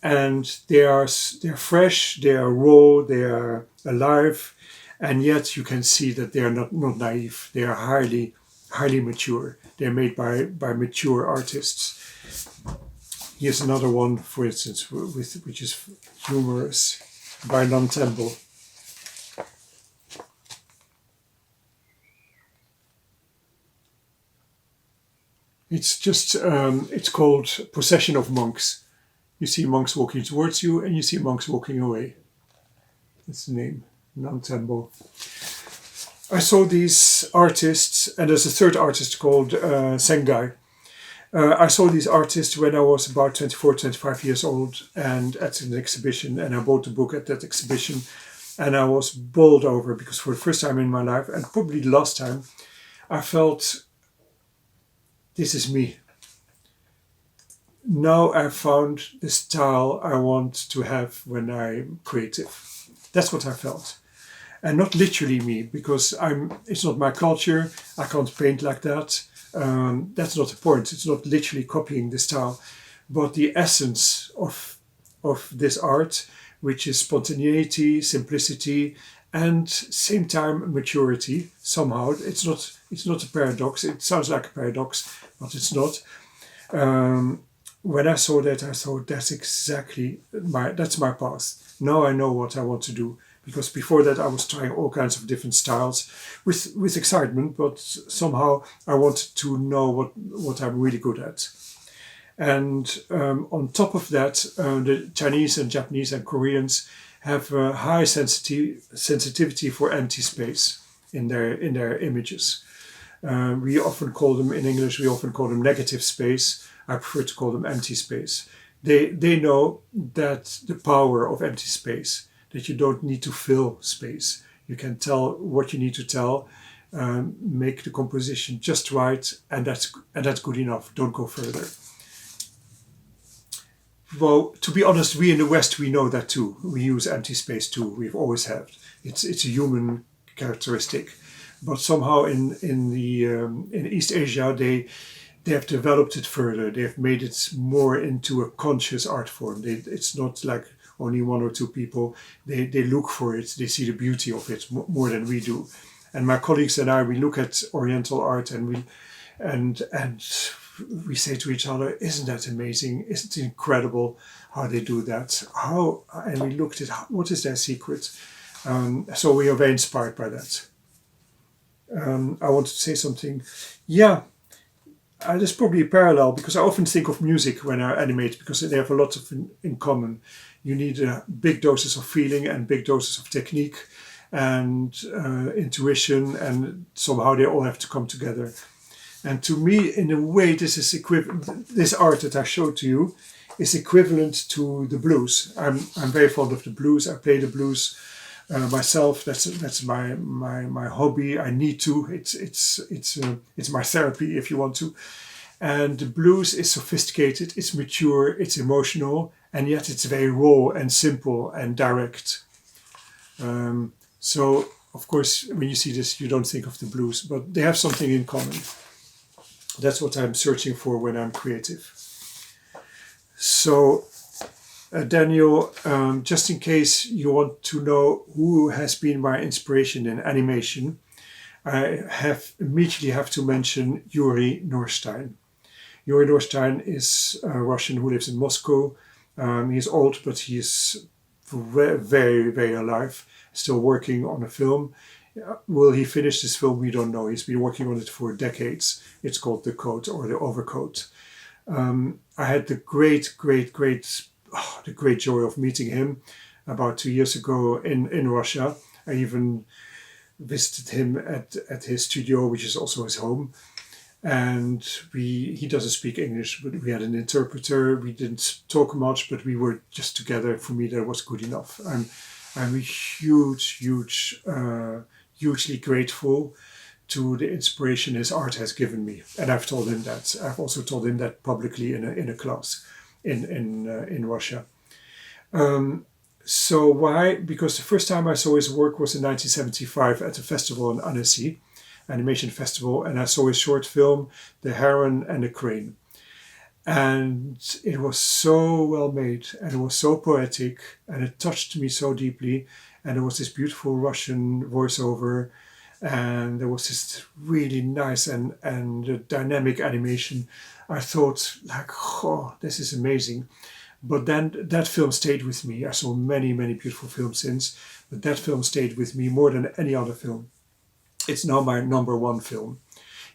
Speaker 1: And they're fresh, they are raw, they are alive, and yet you can see that they are not naive. They are highly mature. They're made by mature artists. Here's another one, for instance, which is humorous, by Lantembo. It's just, it's called Procession of Monks. You see monks walking towards you and you see monks walking away. That's the name, Lantembo. I saw these artists, and there's a third artist called Sengai. I saw these artists when I was about 24, 25 years old, and at an exhibition, and I bought the book at that exhibition, and I was bowled over because for the first time in my life, and probably the last time, I felt this is me. Now I found the style I want to have when I'm creative. That's what I felt. And not literally me, because it's not my culture. I can't paint like that. That's not the point. It's not literally copying the style, but the essence of this art, which is spontaneity, simplicity, and same time maturity. Somehow it's not a paradox. It sounds like a paradox, but it's not. When I saw that, I thought that's my path. Now I know what I want to do. Because before that I was trying all kinds of different styles with excitement, but somehow I wanted to know what I'm really good at. And on top of that, the Chinese and Japanese and Koreans have a high sensitivity for empty space in their images. We often call them, in English, negative space. I prefer to call them empty space. They know that the power of empty space, that you don't need to fill space. You can tell what you need to tell, make the composition just right, and that's good enough. Don't go further. Well, to be honest, we in the West, we know that too. We use empty space too. We've always had. It's a human characteristic, but somehow in East Asia they have developed it further. They have made it more into a conscious art form. It's not like only one or two people. They look for it. They see the beauty of it more than we do. And my colleagues and I, we look at Oriental art and we say to each other, "Isn't that amazing? Isn't it incredible how they do that? And we looked at what is their secret." So we are very inspired by that. I wanted to say something. Yeah. There's probably a parallel, because I often think of music when I animate, because they have a lot in common. You need big doses of feeling and big doses of technique and intuition, and somehow they all have to come together. And to me, in a way, this art that I showed to you is equivalent to the blues. I'm very fond of the blues. I play the blues myself. That's my hobby. I need to. It's my therapy, if you want to. And the blues is sophisticated. It's mature. It's emotional, and yet it's very raw and simple and direct. So of course, when you see this, you don't think of the blues, but they have something in common. That's what I'm searching for when I'm creative. So. Daniel, just in case you want to know who has been my inspiration in animation, I immediately have to mention Yuri Norstein. Yuri Norstein is a Russian who lives in Moscow. He's old, but he is very, very alive, still working on a film. Will he finish this film? We don't know. He's been working on it for decades. It's called The Coat, or The Overcoat. I had the great joy of meeting him about 2 years ago in Russia. I even visited him at his studio, which is also his home. And he doesn't speak English, but we had an interpreter. We didn't talk much, but we were just together. For me, that was good enough. I'm hugely grateful to the inspiration his art has given me. And I've told him that. I've also told him that publicly in a class in Russia. So why? Because the first time I saw his work was in 1975 at a festival in Annecy, animation festival, and I saw his short film, The Heron and the Crane. And it was so well made, and it was so poetic, and it touched me so deeply. And there was this beautiful Russian voiceover, and there was this really nice and dynamic animation. I thought, like, oh, this is amazing. But then that film stayed with me. I saw many, many beautiful films since, but that film stayed with me more than any other film. It's now my number one film.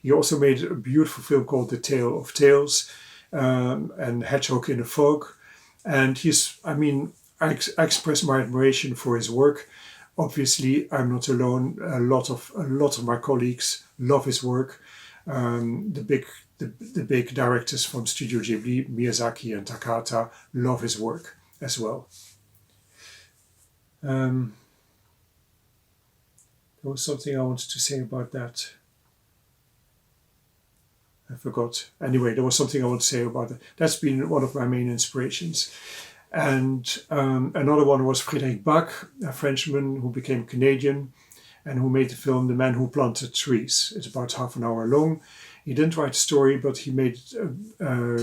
Speaker 1: He also made a beautiful film called The Tale of Tales, and Hedgehog in the Fog. And I express my admiration for his work. Obviously, I'm not alone. A lot of my colleagues love his work. The big directors from Studio Ghibli, Miyazaki and Takahata, love his work as well. There was something I wanted to say about that. I forgot. Anyway, there was something I want to say about it. That's been one of my main inspirations. And another one was Frédéric Bach, a Frenchman who became Canadian and who made the film The Man Who Planted Trees. It's about half an hour long. He didn't write a story, but he made a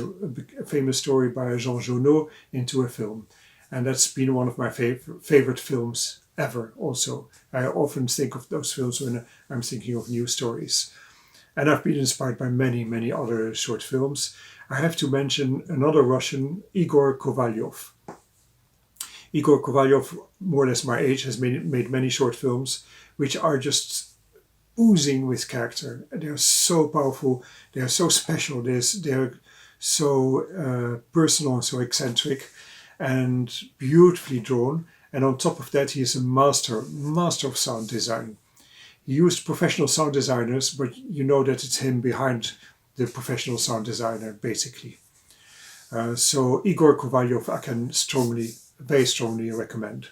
Speaker 1: famous story by Jean Genot into a film. And that's been one of my favorite films ever also. I often think of those films when I'm thinking of new stories. And I've been inspired by many, many other short films. I have to mention another Russian, Igor Kovalyov. Igor Kovalyov, more or less my age, has made many short films, which are just oozing with character. They're so powerful, they're so special, they're so personal and so eccentric and beautifully drawn. And on top of that, he is a master of sound design. He used professional sound designers, but you know that it's him behind the professional sound designer, basically. So Igor Kovalyov, I can very strongly recommend.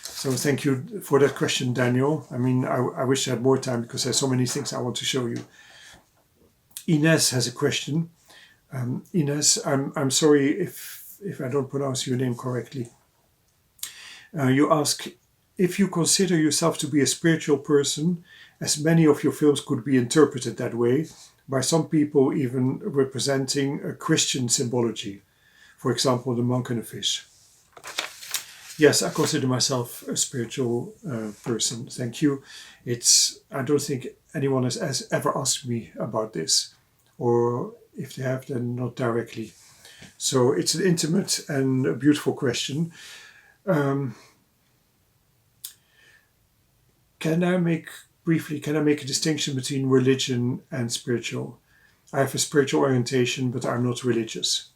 Speaker 1: So thank you for that question, Daniel. I mean, I wish I had more time because there's so many things I want to show you. Ines has a question. Ines, I'm sorry if I don't pronounce your name correctly. You ask, if you consider yourself to be a spiritual person, as many of your films could be interpreted that way, by some people even representing a Christian symbology. For example, the monk and the fish. Yes, I consider myself a spiritual person. Thank you. I don't think anyone has ever asked me about this, or if they have, then not directly. So it's an intimate and a beautiful question. Can I make a distinction between religion and spiritual? I have a spiritual orientation, but I'm not religious.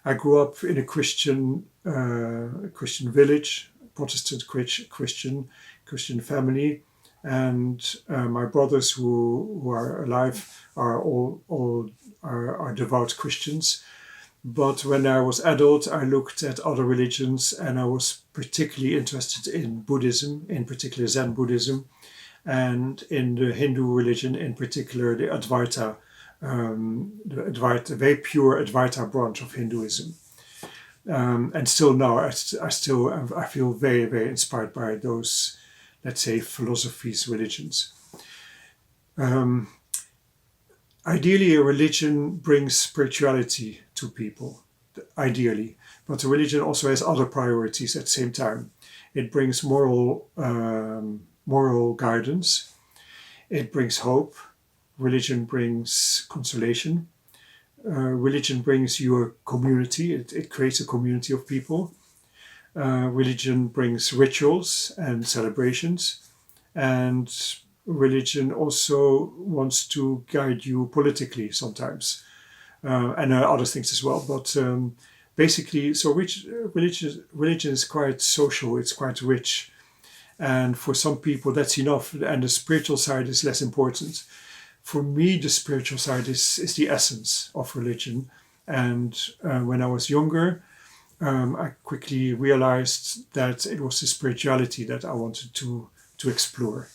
Speaker 1: I grew up in a Christian village, Protestant Christian family, and my brothers who are alive are all devout Christians. But when I was adult, I looked at other religions, and I was particularly interested in Buddhism, in particular Zen Buddhism, and in the Hindu religion, in particular the Advaita. The very pure Advaita branch of Hinduism, and still now I feel very, very inspired by those, let's say, philosophies, religions. Ideally, a religion brings spirituality to people, ideally, but a religion also has other priorities at the same time. It brings moral guidance. It brings hope. Religion brings consolation. Religion brings you a community. It creates a community of people. Religion brings rituals and celebrations. And religion also wants to guide you politically sometimes. And other things as well. But basically, so religion is quite social. It's quite rich. And for some people, that's enough. And the spiritual side is less important. For me, the spiritual side is the essence of religion. And when I was younger, I quickly realized that it was the spirituality that I wanted to explore.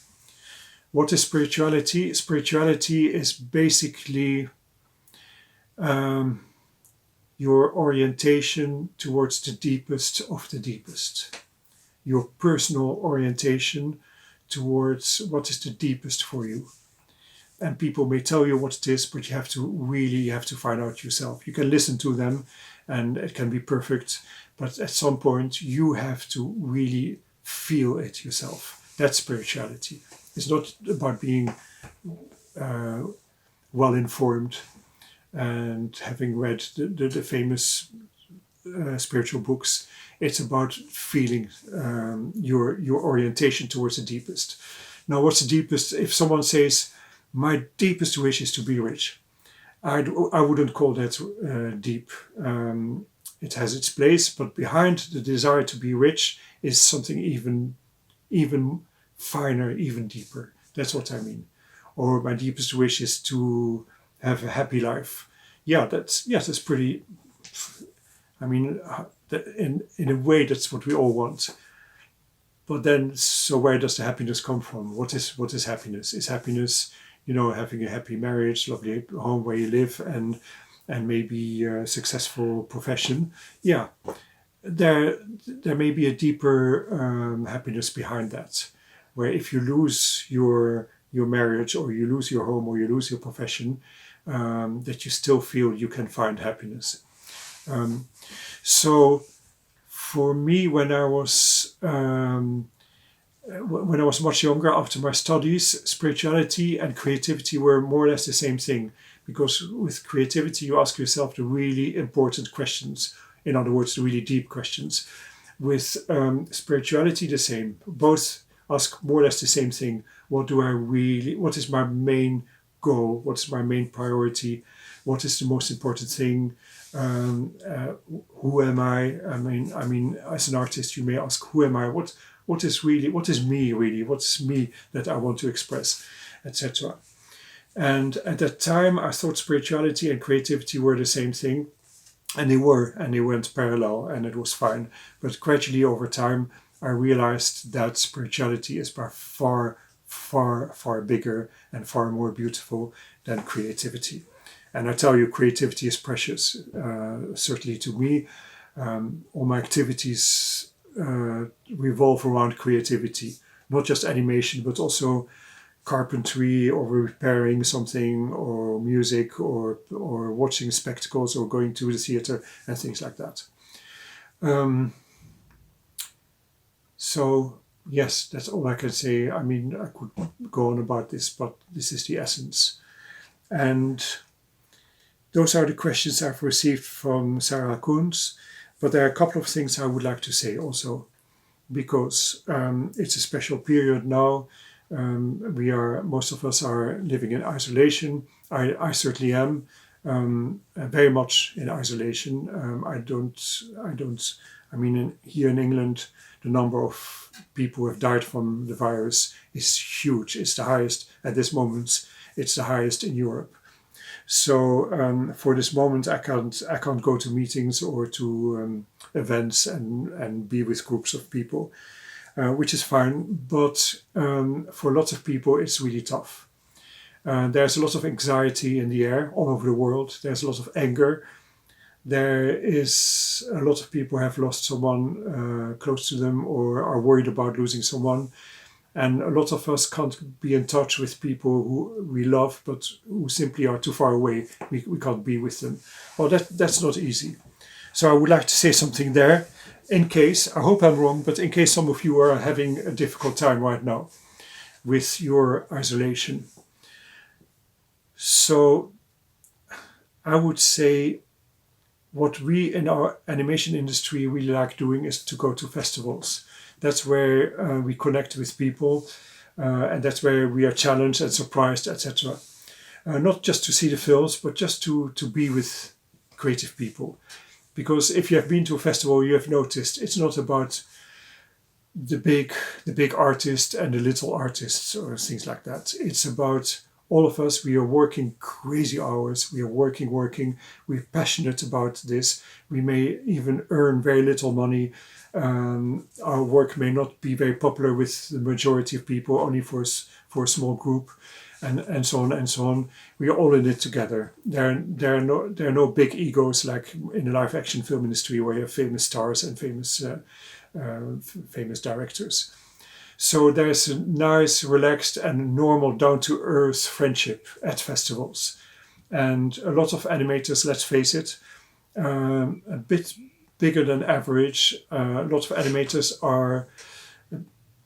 Speaker 1: What is spirituality? Spirituality is basically your orientation towards the deepest of the deepest. Your personal orientation towards what is the deepest for you. And people may tell you what it is, but you have to find out yourself. You can listen to them and it can be perfect, but at some point you have to really feel it yourself. That's spirituality. It's not about being well informed and having read the famous spiritual books. It's about feeling your orientation towards the deepest. Now, what's the deepest? If someone says, my deepest wish is to be rich, I wouldn't call that deep. It has its place, but behind the desire to be rich is something even finer, even deeper. That's what I mean. Or my deepest wish is to have a happy life. Yeah, that's pretty. I mean, in a way, that's what we all want. But then, so where does the happiness come from? What is happiness? Is happiness having a happy marriage, lovely home where you live, and maybe a successful profession. Yeah, there may be a deeper happiness behind that, where if you lose your marriage, or you lose your home, or you lose your profession, that you still feel you can find happiness. So for me, when I was much younger, after my studies, spirituality and creativity were more or less the same thing. Because with creativity, you ask yourself the really important questions. In other words, the really deep questions. With spirituality, the same. Both ask more or less the same thing. What is my main goal? What's my main priority? What is the most important thing? Who am I? I mean, as an artist, you may ask, who am I? What is me really? What's me that I want to express, etc. And at that time, I thought spirituality and creativity were the same thing, and they went parallel, and it was fine. But gradually over time, I realized that spirituality is by far, far, far bigger and far more beautiful than creativity. And I tell you, creativity is precious, certainly to me. All my activities revolve around creativity, not just animation, but also carpentry, or repairing something, or music, or watching spectacles, or going to the theater, and things like that. So yes, that's all I can say. I mean, I could go on about this, but this is the essence. And those are the questions I've received from Sarah Koons. But there are a couple of things I would like to say also, because it's a special period now. Most of us are living in isolation. I certainly am very much in isolation. Here in England, the number of people who have died from the virus is huge. It's the highest at this moment. It's the highest in Europe. So for this moment, I can't go to meetings or to events and be with groups of people. Which is fine, but for lots of people it's really tough. There's a lot of anxiety in the air all over the world. There's a lot of anger. There is a lot of people have lost someone close to them, or are worried about losing someone. And a lot of us can't be in touch with people who we love, but who simply are too far away. We can't be with them. Well, that's not easy. So I would like to say something there. In case, I hope I'm wrong, but in case some of you are having a difficult time right now with your isolation. So I would say what we in our animation industry really like doing is to go to festivals. That's where we connect with people, and that's where we are challenged and surprised, etc. Not just to see the films, but just to be with creative people. Because if you have been to a festival, you have noticed it's not about the big artist and the little artists or things like that. It's about all of us. We are working crazy hours. We are working. We're passionate about this. We may even earn very little money. Our work may not be very popular with the majority of people, only for a small group. And so on and so on. We are all in it together. There are no big egos like in the live action film industry, where you have famous stars and famous directors. So there's a nice, relaxed, and normal, down-to-earth friendship at festivals. And a lot of animators, let's face it, a bit bigger than average. A lot of animators are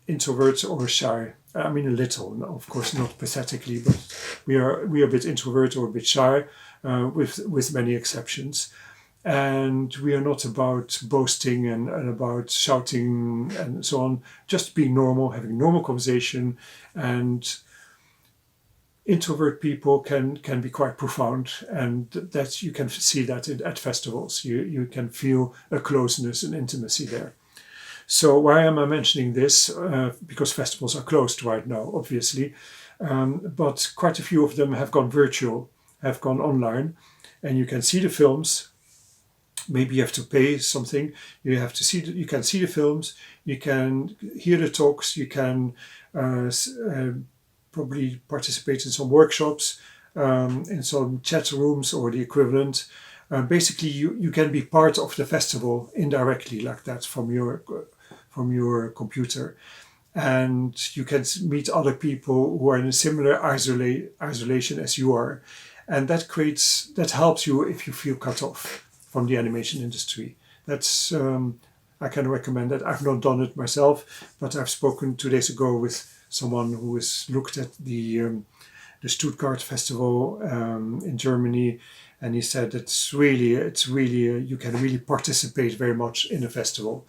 Speaker 1: introverts or shy. I mean, a little, of course, not pathetically, but we are a bit introvert or a bit shy, with many exceptions. And we are not about boasting and about shouting and so on, just being normal, having normal conversation. And introvert people can be quite profound, and that you can see that at festivals. You can feel a closeness and intimacy there. So why am I mentioning this? Because festivals are closed right now, obviously. But quite a few of them have gone virtual, have gone online, and you can see the films. Maybe you have to pay something. You can see the films. You can hear the talks. You can probably participate in some workshops, in some chat rooms or the equivalent. Basically, you can be part of the festival indirectly like that from your computer. And you can meet other people who are in a similar isolation as you are. And that helps you if you feel cut off from the animation industry. That's I can recommend that. I've not done it myself, but I've spoken 2 days ago with someone who has looked at the Stuttgart festival in Germany, and he said it's really you can really participate very much in the festival.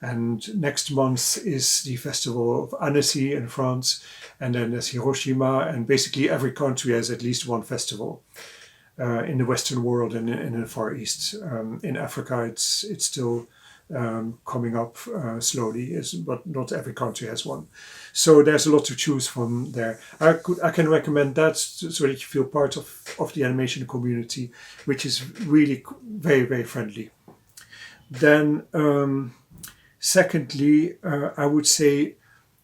Speaker 1: And next month is the festival of Annecy in France, and then there's Hiroshima, and basically every country has at least one festival in the Western world and in the Far East. In Africa, it's still coming up slowly, but not every country has one. So there's a lot to choose from there. I can recommend that so that you feel part of the animation community, which is really very, very friendly. Then, secondly, I would say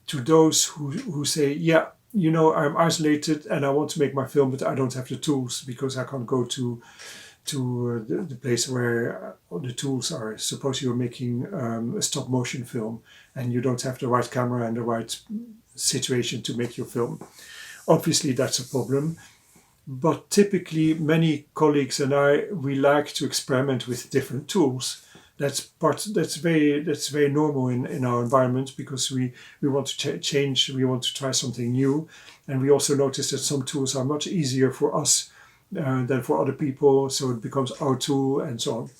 Speaker 1: to those who say, yeah, I'm isolated and I want to make my film, but I don't have the tools because I can't go to the place where the tools are. Suppose you're making a stop motion film and you don't have the right camera and the right situation to make your film. Obviously, that's a problem. But typically, many colleagues and we like to experiment with different tools. That's very normal in our environment because we want to change, we want to try something new, and we also notice that some tools are much easier for us than for other people, so it becomes our tool and so on.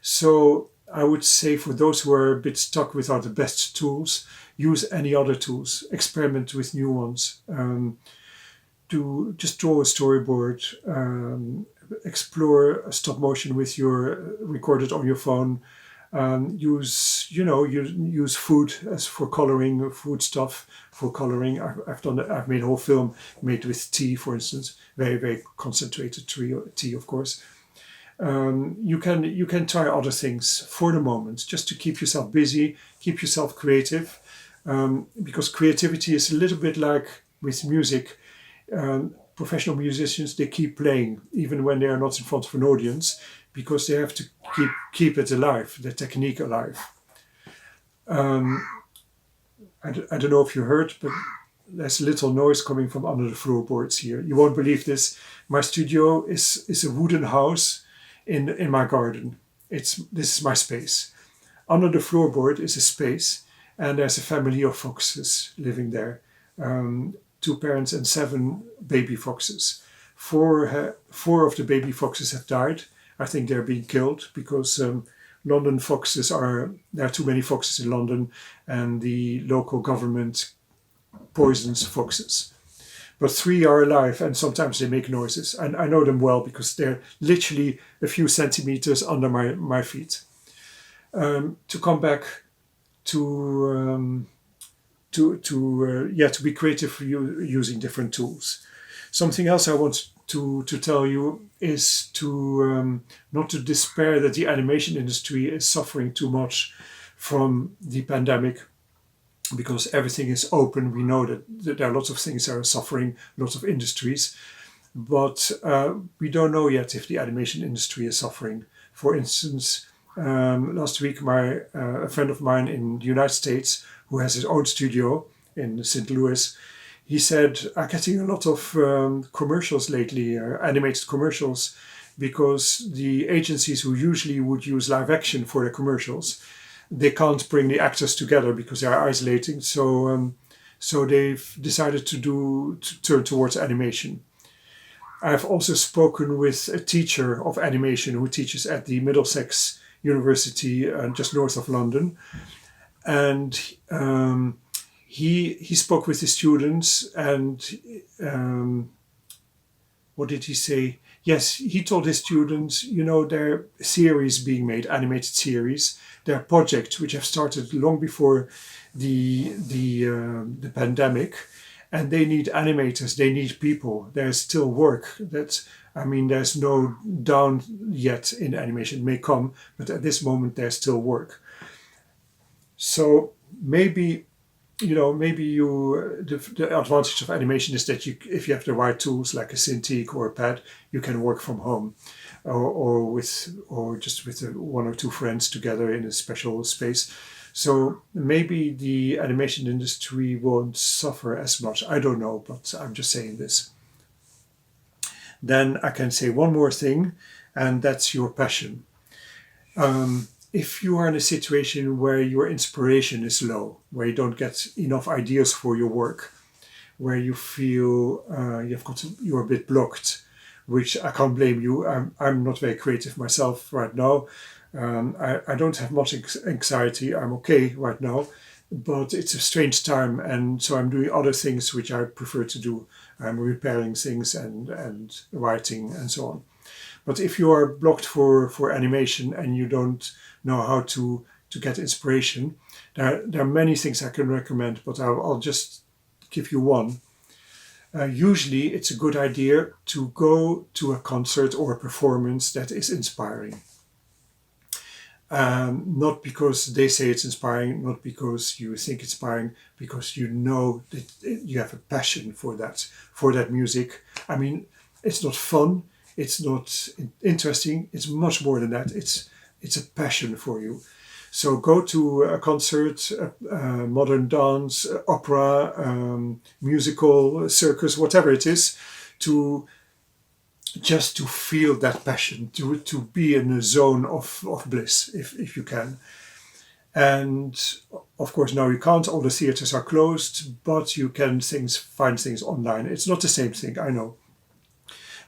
Speaker 1: So I would say for those who are a bit stuck without the best tools, use any other tools, experiment with new ones. Just draw a storyboard, explore stop motion with record it on your phone. Use food as for coloring, food stuff for coloring. I've done that. I've made a whole film made with tea, for instance, very, very concentrated tea, of course. You can try other things for the moment, just to keep yourself busy, keep yourself creative, because creativity is a little bit like with music. Professional musicians, they keep playing even when they are not in front of an audience because they have to keep it alive, the technique alive. I don't know if you heard, but there's a little noise coming from under the floorboards here. You won't believe this. My studio is a wooden house in my garden. This is my space. Under the floorboard is a space, and there's a family of foxes living there. 2 parents and 7 baby foxes. 4 of the baby foxes have died. I think they're being killed because London foxes there are too many foxes in London, and the local government poisons foxes. But 3 are alive, and sometimes they make noises. And I know them well because they're literally a few centimeters under my feet. To come back to be creative using different tools. Something else I want to tell you is to not to despair that the animation industry is suffering too much from the pandemic, because everything is open. We know that there are lots of things that are suffering, lots of industries, but we don't know yet if the animation industry is suffering. For instance, last week a friend of mine in the United States who has his own studio in St. Louis, he said, I'm getting a lot of commercials lately, animated commercials, because the agencies who usually would use live action for their commercials, they can't bring the actors together because they are isolating. So they've decided to turn towards animation. I've also spoken with a teacher of animation who teaches at the Middlesex University just north of London. And he spoke with the students, and what did he say? Yes, he told his students, there are series being made, animated series. There are projects which have started long before the pandemic, and they need animators, they need people. There's still work. There's no down yet in animation. It may come, but at this moment there's still work. So maybe maybe the advantage of animation is that if you have the right tools like a Cintiq or a pad, you can work from home, or just with one or two friends together in a special space. So maybe the animation industry won't suffer as much. I don't know, but I'm just saying this. Then I can say one more thing, and that's your passion. If you are in a situation where your inspiration is low, where you don't get enough ideas for your work, where you feel you're a bit blocked, which I can't blame you. I'm not very creative myself right now. I don't have much anxiety. I'm okay right now, but it's a strange time, and so I'm doing other things which I prefer to do. I'm repairing things and writing and so on. But if you are blocked for animation and you don't know how to get inspiration, there are many things I can recommend, but I'll just give you one. Usually it's a good idea to go to a concert or a performance that is inspiring. Not because they say it's inspiring, not because you think it's inspiring, because you know that you have a passion for that music. I mean, it's not fun, it's not interesting, it's much more than that. It's a passion for you. So go to a concert, modern dance, opera, musical, circus, whatever it is, just to feel that passion, to be in a zone of bliss, if you can. And of course now you can't, all the theaters are closed, but you can find things online. It's not the same thing, I know.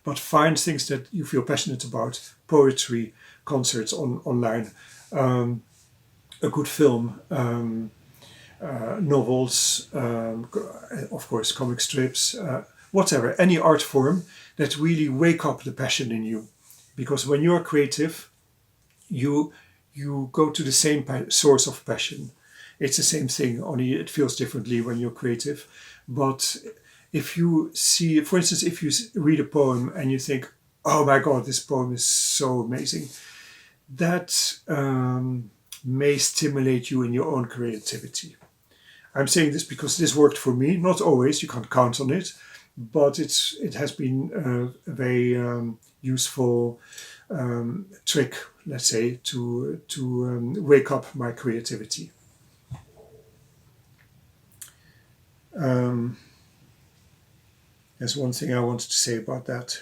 Speaker 1: But find things that you feel passionate about, poetry, concerts online, a good film, novels, of course comic strips, whatever, any art form that really wake up the passion in you. Because when you're creative, you go to the same source of passion. It's the same thing, only it feels differently when you're creative. But if you see, for instance, if you read a poem and you think, oh my God, this poem is so amazing, that may stimulate you in your own creativity. I'm saying this because this worked for me, not always, you can't count on it, but it has been a very useful trick, let's say, to wake up my creativity. There's one thing I wanted to say about that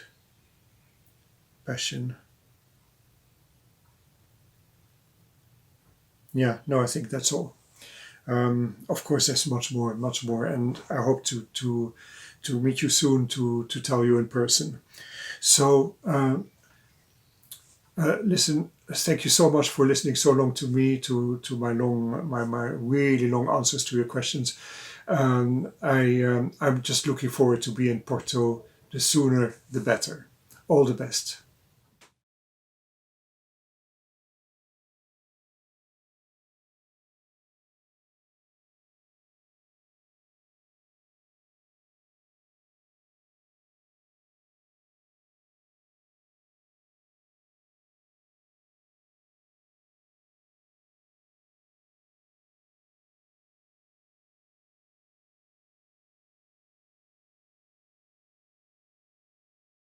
Speaker 1: passion. Yeah, no, I think that's all. Of course, there's much more, and I hope to meet you soon to tell you in person. So, listen, thank you so much for listening so long to me, to my really long answers to your questions. I'm just looking forward to be in Porto. The sooner, the better. All the best.